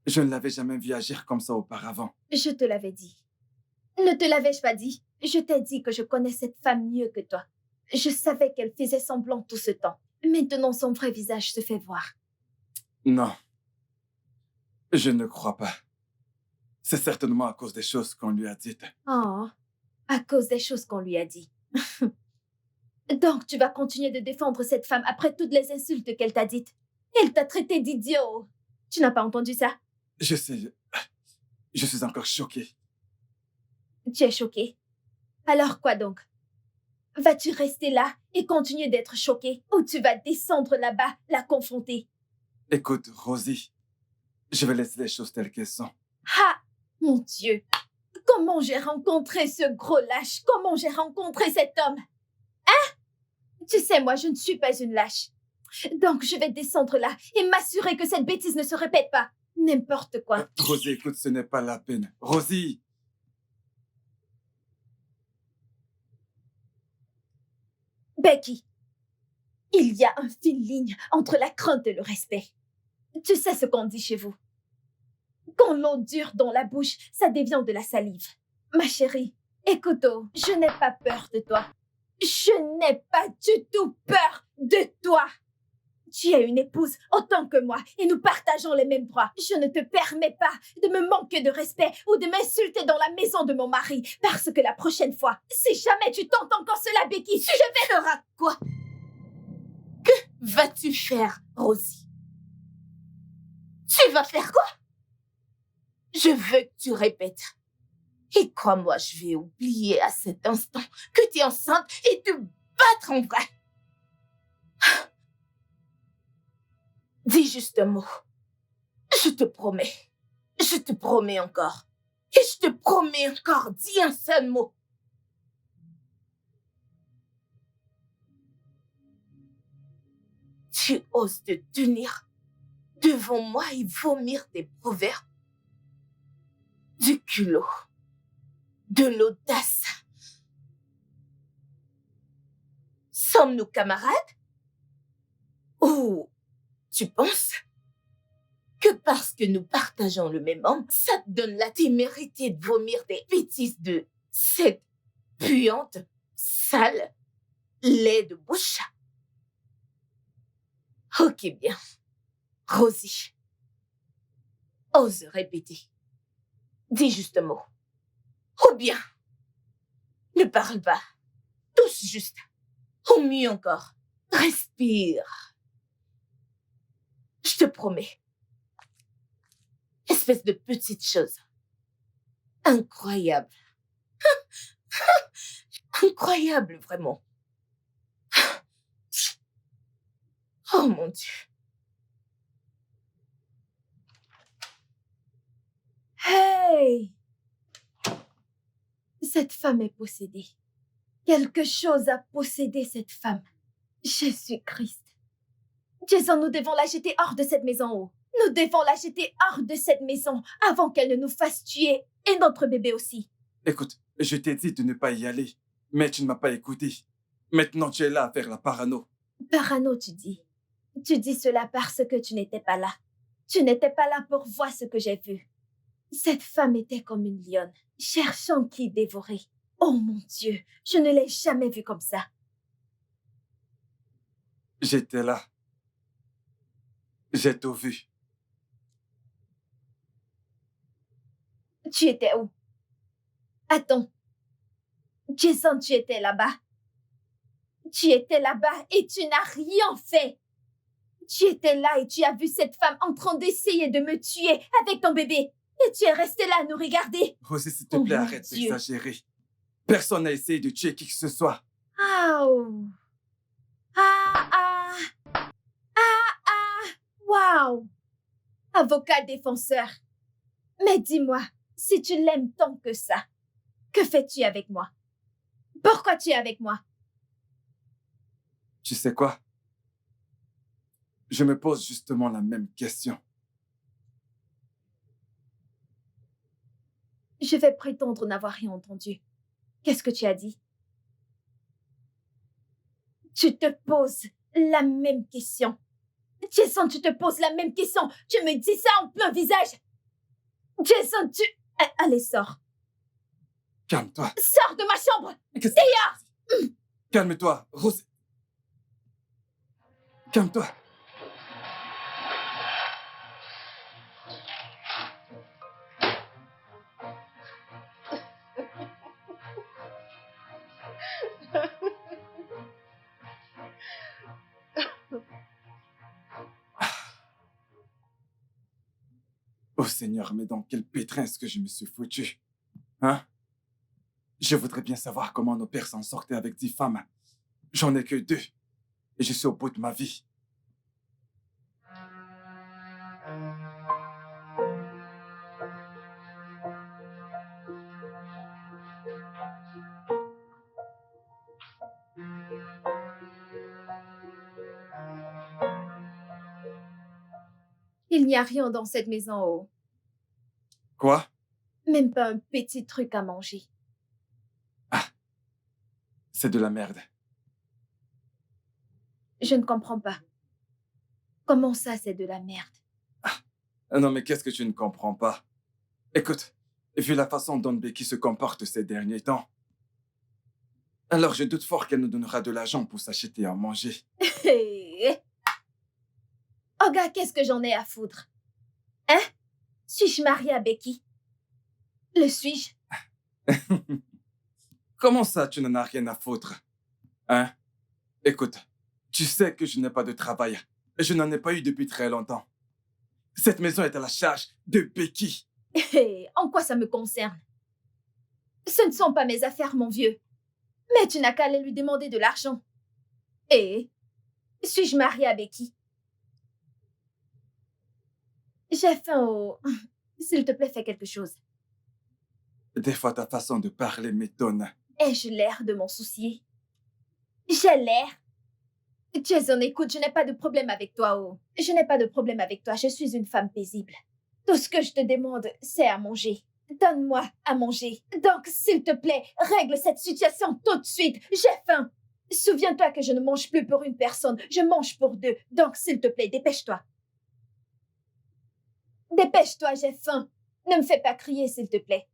Je ne l'avais jamais vu agir comme ça auparavant. Je te l'avais dit. Ne te l'avais-je pas dit? Je t'ai dit que je connais cette femme mieux que toi. Je savais qu'elle faisait semblant tout ce temps. Maintenant, son vrai visage se fait voir. Non. Je ne crois pas. C'est certainement à cause des choses qu'on lui a dites. Oh, à cause des choses qu'on lui a dit. Donc, tu vas continuer de défendre cette femme après toutes les insultes qu'elle t'a dites. Elle t'a traité d'idiot. Tu n'as pas entendu ça? Je sais. Je suis encore choqué. Tu es choqué. Alors quoi donc? Vas-tu rester là et continuer d'être choqué ou tu vas descendre là-bas, la confronter? Écoute, Rosie, je vais laisser les choses telles qu'elles sont. Ah, mon Dieu! Comment j'ai rencontré ce gros lâche? Comment j'ai rencontré cet homme? Hein? Tu sais, moi, je ne suis pas une lâche. Donc, je vais descendre là et m'assurer que cette bêtise ne se répète pas. N'importe quoi. Rosie, écoute, ce n'est pas la peine. Rosie! Becky, il y a une fine ligne entre la crainte et le respect. Tu sais ce qu'on dit chez vous. Quand l'eau dure dans la bouche, ça devient de la salive. Ma chérie, écoute, je n'ai pas peur de toi. Je n'ai pas du tout peur de toi. Tu es une épouse autant que moi et nous partageons les mêmes droits. Je ne te permets pas de me manquer de respect ou de m'insulter dans la maison de mon mari parce que la prochaine fois, si jamais tu tentes encore cela, Becky, je vais... Feras quoi? Que vas-tu faire, Rosie? Tu vas faire quoi? Je veux que tu répètes. Et crois-moi, je vais oublier à cet instant que tu es enceinte et te battre en vrai. Dis juste un mot. Je te promets. Je te promets encore. Et je te promets encore. Dis un seul mot. Tu oses te tenir devant moi et vomir des proverbes, du culot, de l'audace. Sommes-nous camarades? Ou tu penses que parce que nous partageons le même homme, ça te donne la témérité de vomir des bêtises de cette puante, sale, lait de bouche? Ok, bien. Rosie, ose répéter. Dis juste un mot. Ou bien, ne parle pas. Touche juste. Ou mieux encore, respire. Je te promets. Espèce de petite chose. Incroyable. Incroyable, vraiment. Oh mon Dieu. Hey! Cette femme est possédée. Quelque chose a possédé cette femme. Jésus-Christ. Jason, nous devons la jeter hors de cette maison. Nous devons la jeter hors de cette maison avant qu'elle ne nous fasse tuer et notre bébé aussi. Écoute, je t'ai dit de ne pas y aller, mais tu ne m'as pas écouté. Maintenant, tu es là à faire la parano. Parano, tu dis. Tu dis cela parce que tu n'étais pas là. Tu n'étais pas là pour voir ce que j'ai vu. Cette femme était comme une lionne, cherchant qui dévorer. Oh mon Dieu, je ne l'ai jamais vue comme ça. J'étais là. J'ai tout vu. Tu étais où? Attends. Jason, tu étais là-bas. Tu étais là-bas et tu n'as rien fait. Tu étais là et tu as vu cette femme en train d'essayer de me tuer avec ton bébé. Et tu es resté là à nous regarder. Rosie, s'il te Oh plaît, mon arrête Dieu. d'exagérer. Personne n'a essayé de tuer qui que ce soit. Oh. Ah. Wow. Avocat défenseur. Mais dis-moi, si tu l'aimes tant que ça, que fais-tu avec moi? Pourquoi tu es avec moi? Tu sais quoi? Je me pose justement la même question. Je vais prétendre n'avoir rien entendu. Qu'est-ce que tu as dit? Tu te poses la même question. Jason, tu te poses la même question. Tu me dis ça en plein visage. Jason, tu... Allez, sors. Calme-toi. Sors de ma chambre. Qu'est-ce que... Calme-toi, Rosie. Calme-toi. Oh Seigneur, mais dans quel pétrin est-ce que je me suis foutu? Hein? Je voudrais bien savoir comment nos pères s'en sortaient avec 10 femmes. J'en ai que 2. Et je suis au bout de ma vie. Il n'y a rien dans cette maison, oh. Quoi? Même pas un petit truc à manger. C'est de la merde. Je ne comprends pas. Comment ça, c'est de la merde? Non, mais qu'est-ce que tu ne comprends pas? Écoute, vu la façon dont Becky se comporte ces derniers temps, alors je doute fort qu'elle nous donnera de l'argent pour s'acheter à manger. Oh gars, qu'est-ce que j'en ai à foutre? Hein? Suis-je mariée à Becky? Le suis-je? Comment ça, tu n'en as rien à foutre? Hein? Écoute, tu sais que je n'ai pas de travail. Et je n'en ai pas eu depuis très longtemps. Cette maison est à la charge de Becky. En quoi ça me concerne? Ce ne sont pas mes affaires, mon vieux. Mais tu n'as qu'à aller lui demander de l'argent. Suis-je mariée à Becky? J'ai faim au... S'il te plaît, fais quelque chose. Des fois, ta façon de parler m'étonne. Ai-je l'air de m'en soucier? J'ai l'air? Jason, écoute, je n'ai pas de problème avec toi, oh. Je n'ai pas de problème avec toi, je suis une femme paisible. Tout ce que je te demande, c'est à manger. Donne-moi à manger. Donc, s'il te plaît, règle cette situation tout de suite. J'ai faim. Souviens-toi que je ne mange plus pour une personne, je mange pour deux. Donc, s'il te plaît, dépêche-toi. Dépêche-toi, j'ai faim. Ne me fais pas crier, s'il te plaît.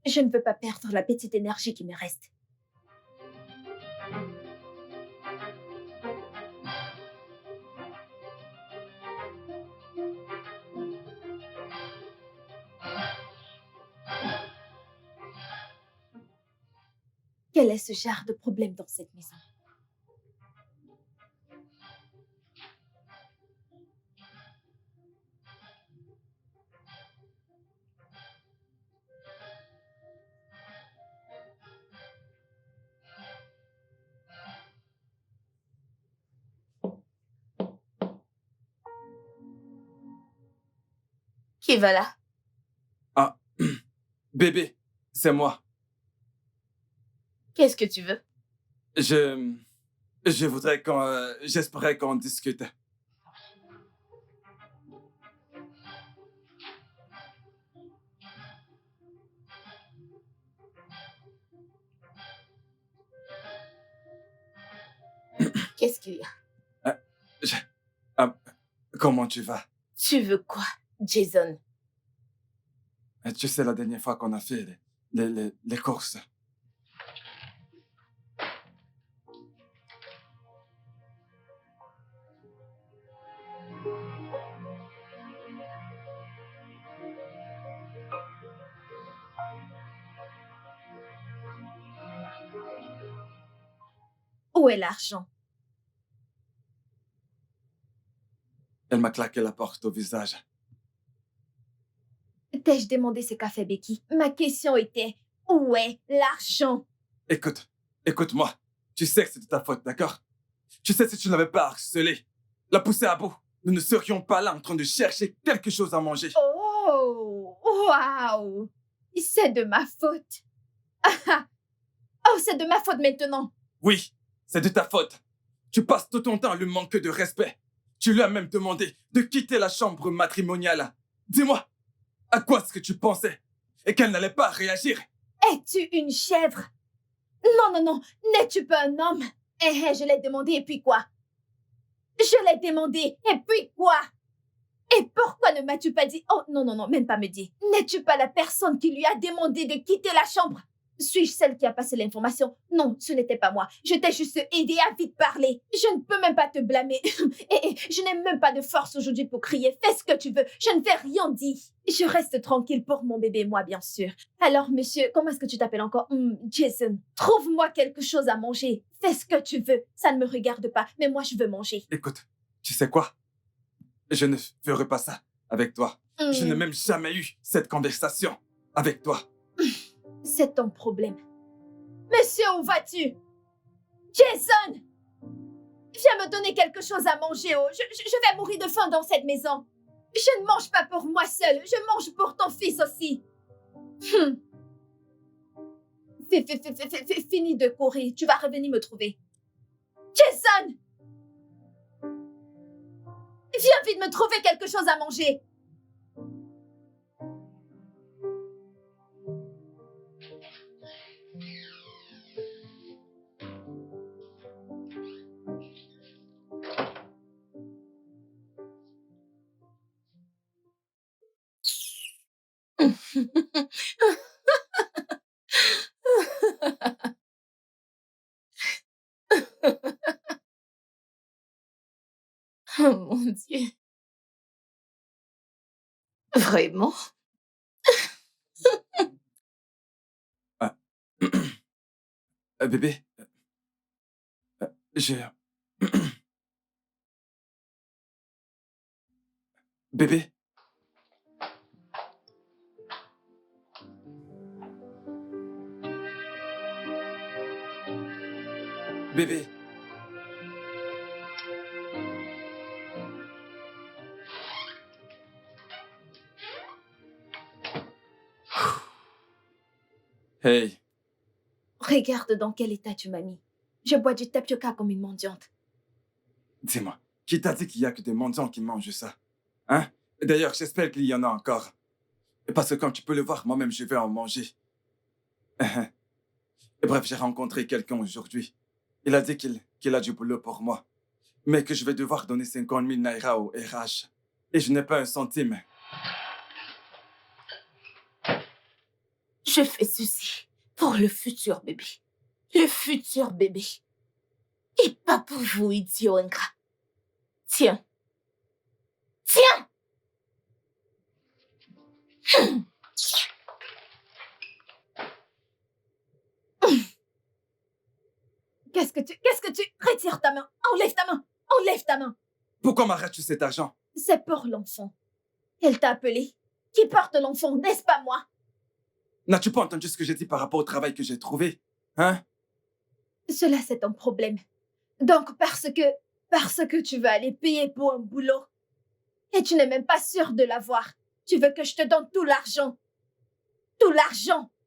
Je ne veux pas perdre la petite énergie qui me reste. Quel est ce genre de problème dans cette maison? Qui va là? Ah, bébé, c'est moi. Qu'est-ce que tu veux? Je voudrais j'espérais qu'on discute. Qu'est-ce qu'il y a? Euh, je- ah, comment tu vas? Tu veux quoi, Jason? Tu sais, la dernière fois qu'on a fait les courses, Où est l'argent? elle m'a claqué la porte au visage. T'ai-je demandé ce qu'a fait Becky? Ma question était, où est l'argent? Écoute-moi. Tu sais que c'était ta faute, d'accord? Tu sais, si tu n'avais pas harcelé, la poussé à bout, nous ne serions pas là en train de chercher quelque chose à manger. Oh, waouh! C'est de ma faute. Oh, c'est de ma faute maintenant. Oui, c'est de ta faute. Tu passes tout ton temps à lui manquer de respect. Tu lui as même demandé de quitter la chambre matrimoniale. Dis-moi, à quoi est-ce que tu pensais? Et qu'elle n'allait pas réagir? Es-tu une chèvre? Non, non, non, n'es-tu pas un homme? Je l'ai demandé et puis quoi? Je l'ai demandé et puis quoi? Et pourquoi ne m'as-tu pas dit? Oh, non, non, non, même pas me dire. N'es-tu pas la personne qui lui a demandé de quitter la chambre? Suis-je celle qui a passé l'information? Non, ce n'était pas moi. Je t'ai juste aidé à vite parler. Je ne peux même pas te blâmer. Et je n'ai même pas de force aujourd'hui pour crier. Fais ce que tu veux. Je ne vais rien dire. Je reste tranquille pour mon bébé, moi, bien sûr. Alors, monsieur, comment est-ce que tu t'appelles encore? Jason, trouve-moi quelque chose à manger. Fais ce que tu veux. Ça ne me regarde pas, mais moi, je veux manger. Écoute, tu sais quoi? Je ne ferai pas ça avec toi. Je n'ai même jamais eu cette conversation avec toi. C'est ton problème. Monsieur, où vas-tu? Jason! Viens me donner quelque chose à manger, oh. Je vais mourir de faim dans cette maison. Je ne mange pas pour moi seule. Je mange pour ton fils aussi. Fini de courir. Tu vas revenir me trouver. Jason! Viens vite me trouver quelque chose à manger. Oh mon Dieu. Vraiment? Ah. Bébé, j'ai... Bébé, bébé. Hey, Regarde dans quel état tu m'as mis. Je bois du tapioca comme une mendiante. dis-moi, qui t'a dit qu'il y a que des mendiants qui mangent ça? Hein? D'ailleurs, j'espère qu'il y en a encore. Parce que comme tu peux le voir, moi-même, je vais en manger. Bref, j'ai rencontré quelqu'un aujourd'hui. Il a dit qu'il a du boulot pour moi, mais que je vais devoir donner 50 000 naira au RH. Et je n'ai pas un centime. Je fais ceci pour le futur bébé. Le futur bébé. Et pas pour vous, idiot ingrat. Tiens. Tiens! Qu'est-ce que tu... Retire ta main. Enlève ta main. Enlève ta main. Pourquoi m'arrêtes-tu cet argent? C'est pour l'enfant. Elle t'a appelé. Qui porte l'enfant, n'est-ce pas moi? N'as-tu pas entendu ce que j'ai dit par rapport au travail que j'ai trouvé? Hein? Cela, c'est ton problème. Donc, parce que tu veux aller payer pour un boulot et tu n'es même pas sûr de l'avoir, tu veux que je te donne tout l'argent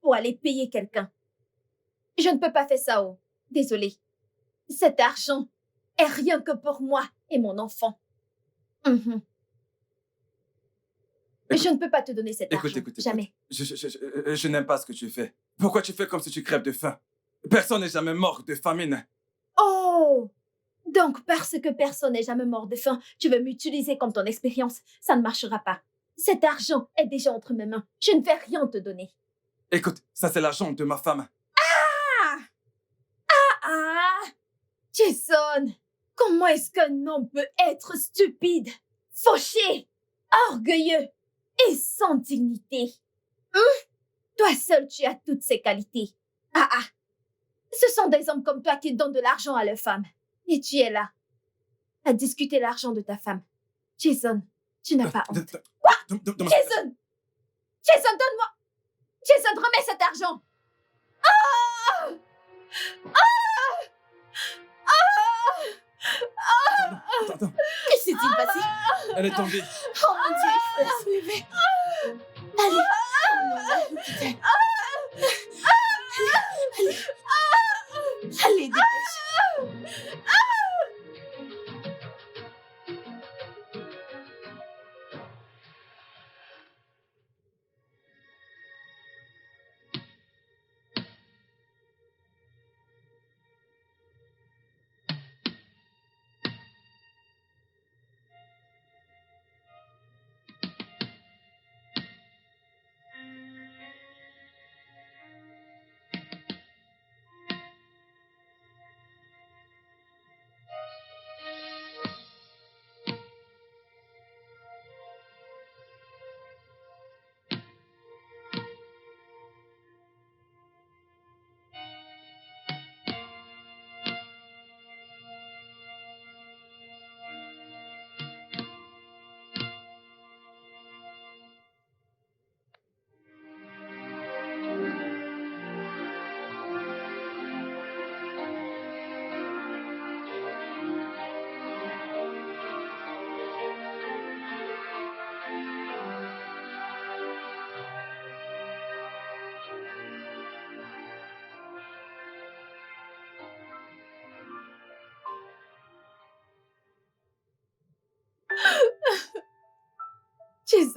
pour aller payer quelqu'un. Je ne peux pas faire ça, oh. Désolée. Cet argent est rien que pour moi et mon enfant. Mhm. Écoute, Je ne peux pas te donner cet argent. écoute. Jamais. Je n'aime pas ce que tu fais. Pourquoi tu fais comme si tu crèves de faim? Personne n'est jamais mort de famine. Oh! Donc, parce que personne n'est jamais mort de faim, tu veux m'utiliser comme ton expérience. Ça ne marchera pas. Cet argent est déjà entre mes mains. Je ne vais rien te donner. Écoute, ça c'est l'argent de ma femme. Ah! Jason! Comment est-ce qu'un homme peut être stupide, fauché, orgueilleux et sans dignité? Toi seul, tu as toutes ces qualités. Ce sont des hommes comme toi qui donnent de l'argent à leurs femmes. Et tu es là, à discuter l'argent de ta femme. Jason, tu n'as pas honte. Jason! Jason, donne-moi! Jason, remets cet argent! Attends, Que s'est-il passé? elle est tombée. Oh mon Dieu, il faut la soulever. Allez. Oh non, putain. Allez, dépêche.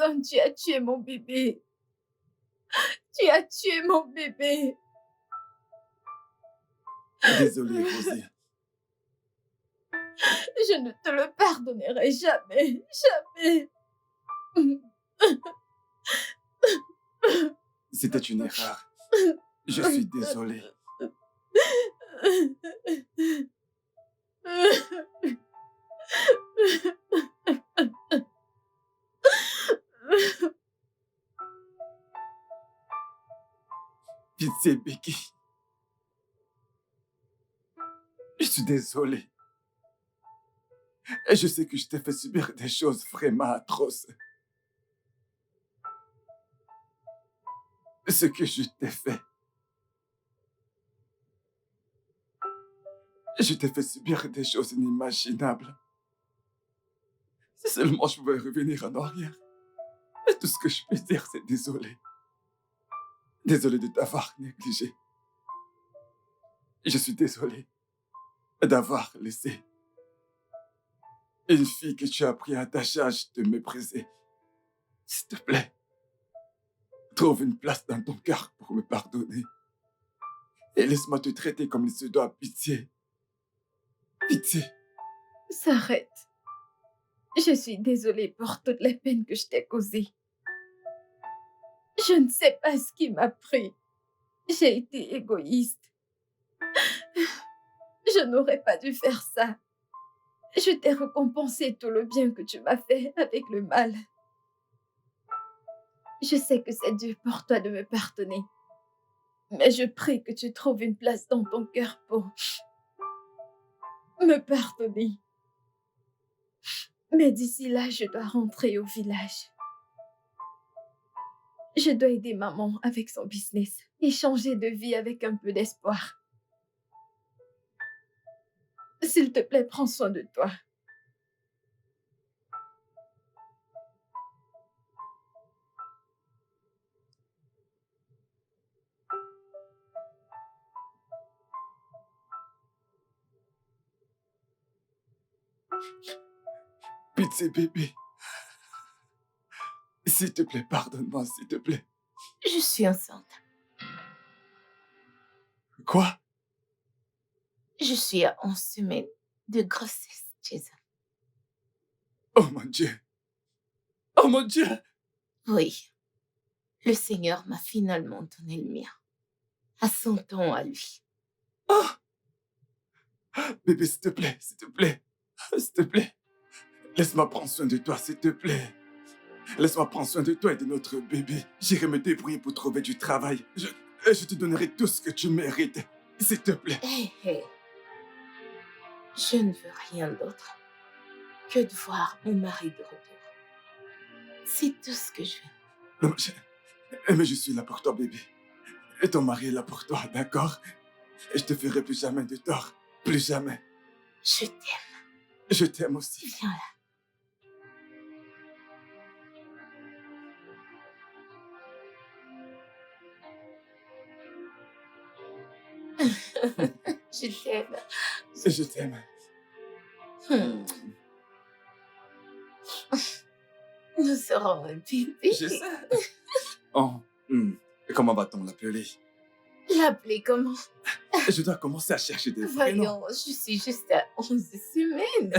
Jason, tu as tué mon bébé. Tu as tué mon bébé. Désolé, Rosie. Je ne te le pardonnerai jamais. Jamais. C'était une erreur. Je suis désolé. Pitié, Becky. Je suis désolé. Et je sais que je t'ai fait subir des choses vraiment atroces. Ce que je t'ai fait. Je t'ai fait subir des choses inimaginables. Si seulement je pouvais revenir en arrière. Et tout ce que je peux dire, c'est désolé. Désolé de t'avoir négligé. Je suis désolé d'avoir laissé une fille que tu as pris à ta charge te mépriser. S'il te plaît, trouve une place dans ton cœur pour me pardonner. Et laisse-moi te traiter comme il se doit. Pitié. Pitié. S'arrête. Je suis désolée pour toute la peine que je t'ai causée. Je ne sais pas ce qui m'a pris. J'ai été égoïste. Je n'aurais pas dû faire ça. Je t'ai récompensé tout le bien que tu m'as fait avec le mal. Je sais que c'est dur pour toi de me pardonner. Mais je prie que tu trouves une place dans ton cœur pour me pardonner. Mais d'ici là, je dois rentrer au village. Je dois aider maman avec son business et changer de vie avec un peu d'espoir. S'il te plaît, prends soin de toi. Pitié, bébé. S'il te plaît, pardonne-moi, s'il te plaît. Je suis enceinte. Quoi? Je suis à 11 semaines de grossesse, Jason. Oh mon Dieu. Oh mon Dieu. Oui, le Seigneur m'a finalement donné le mien. À son temps à lui. Oh. Bébé, s'il te plaît, s'il te plaît. S'il te plaît. Laisse-moi prendre soin de toi, s'il te plaît. Laisse-moi prendre soin de toi et de notre bébé. J'irai me débrouiller pour trouver du travail. Je te donnerai tout ce que tu mérites. S'il te plaît. Hé. Je ne veux rien d'autre que de voir mon mari de retour. C'est tout ce que je veux. Non, mais je suis là pour toi, bébé. Et ton mari est là pour toi, d'accord? Et je te ferai plus jamais de tort. Plus jamais. Je t'aime. Je t'aime aussi. Viens là. Je t'aime. Je t'aime. Nous serons un bébé. Je sais. Oh, et comment va-t-on l'appeler? L'appeler comment? Je dois commencer à chercher des prénoms. Voyons, je suis juste à 11 semaines.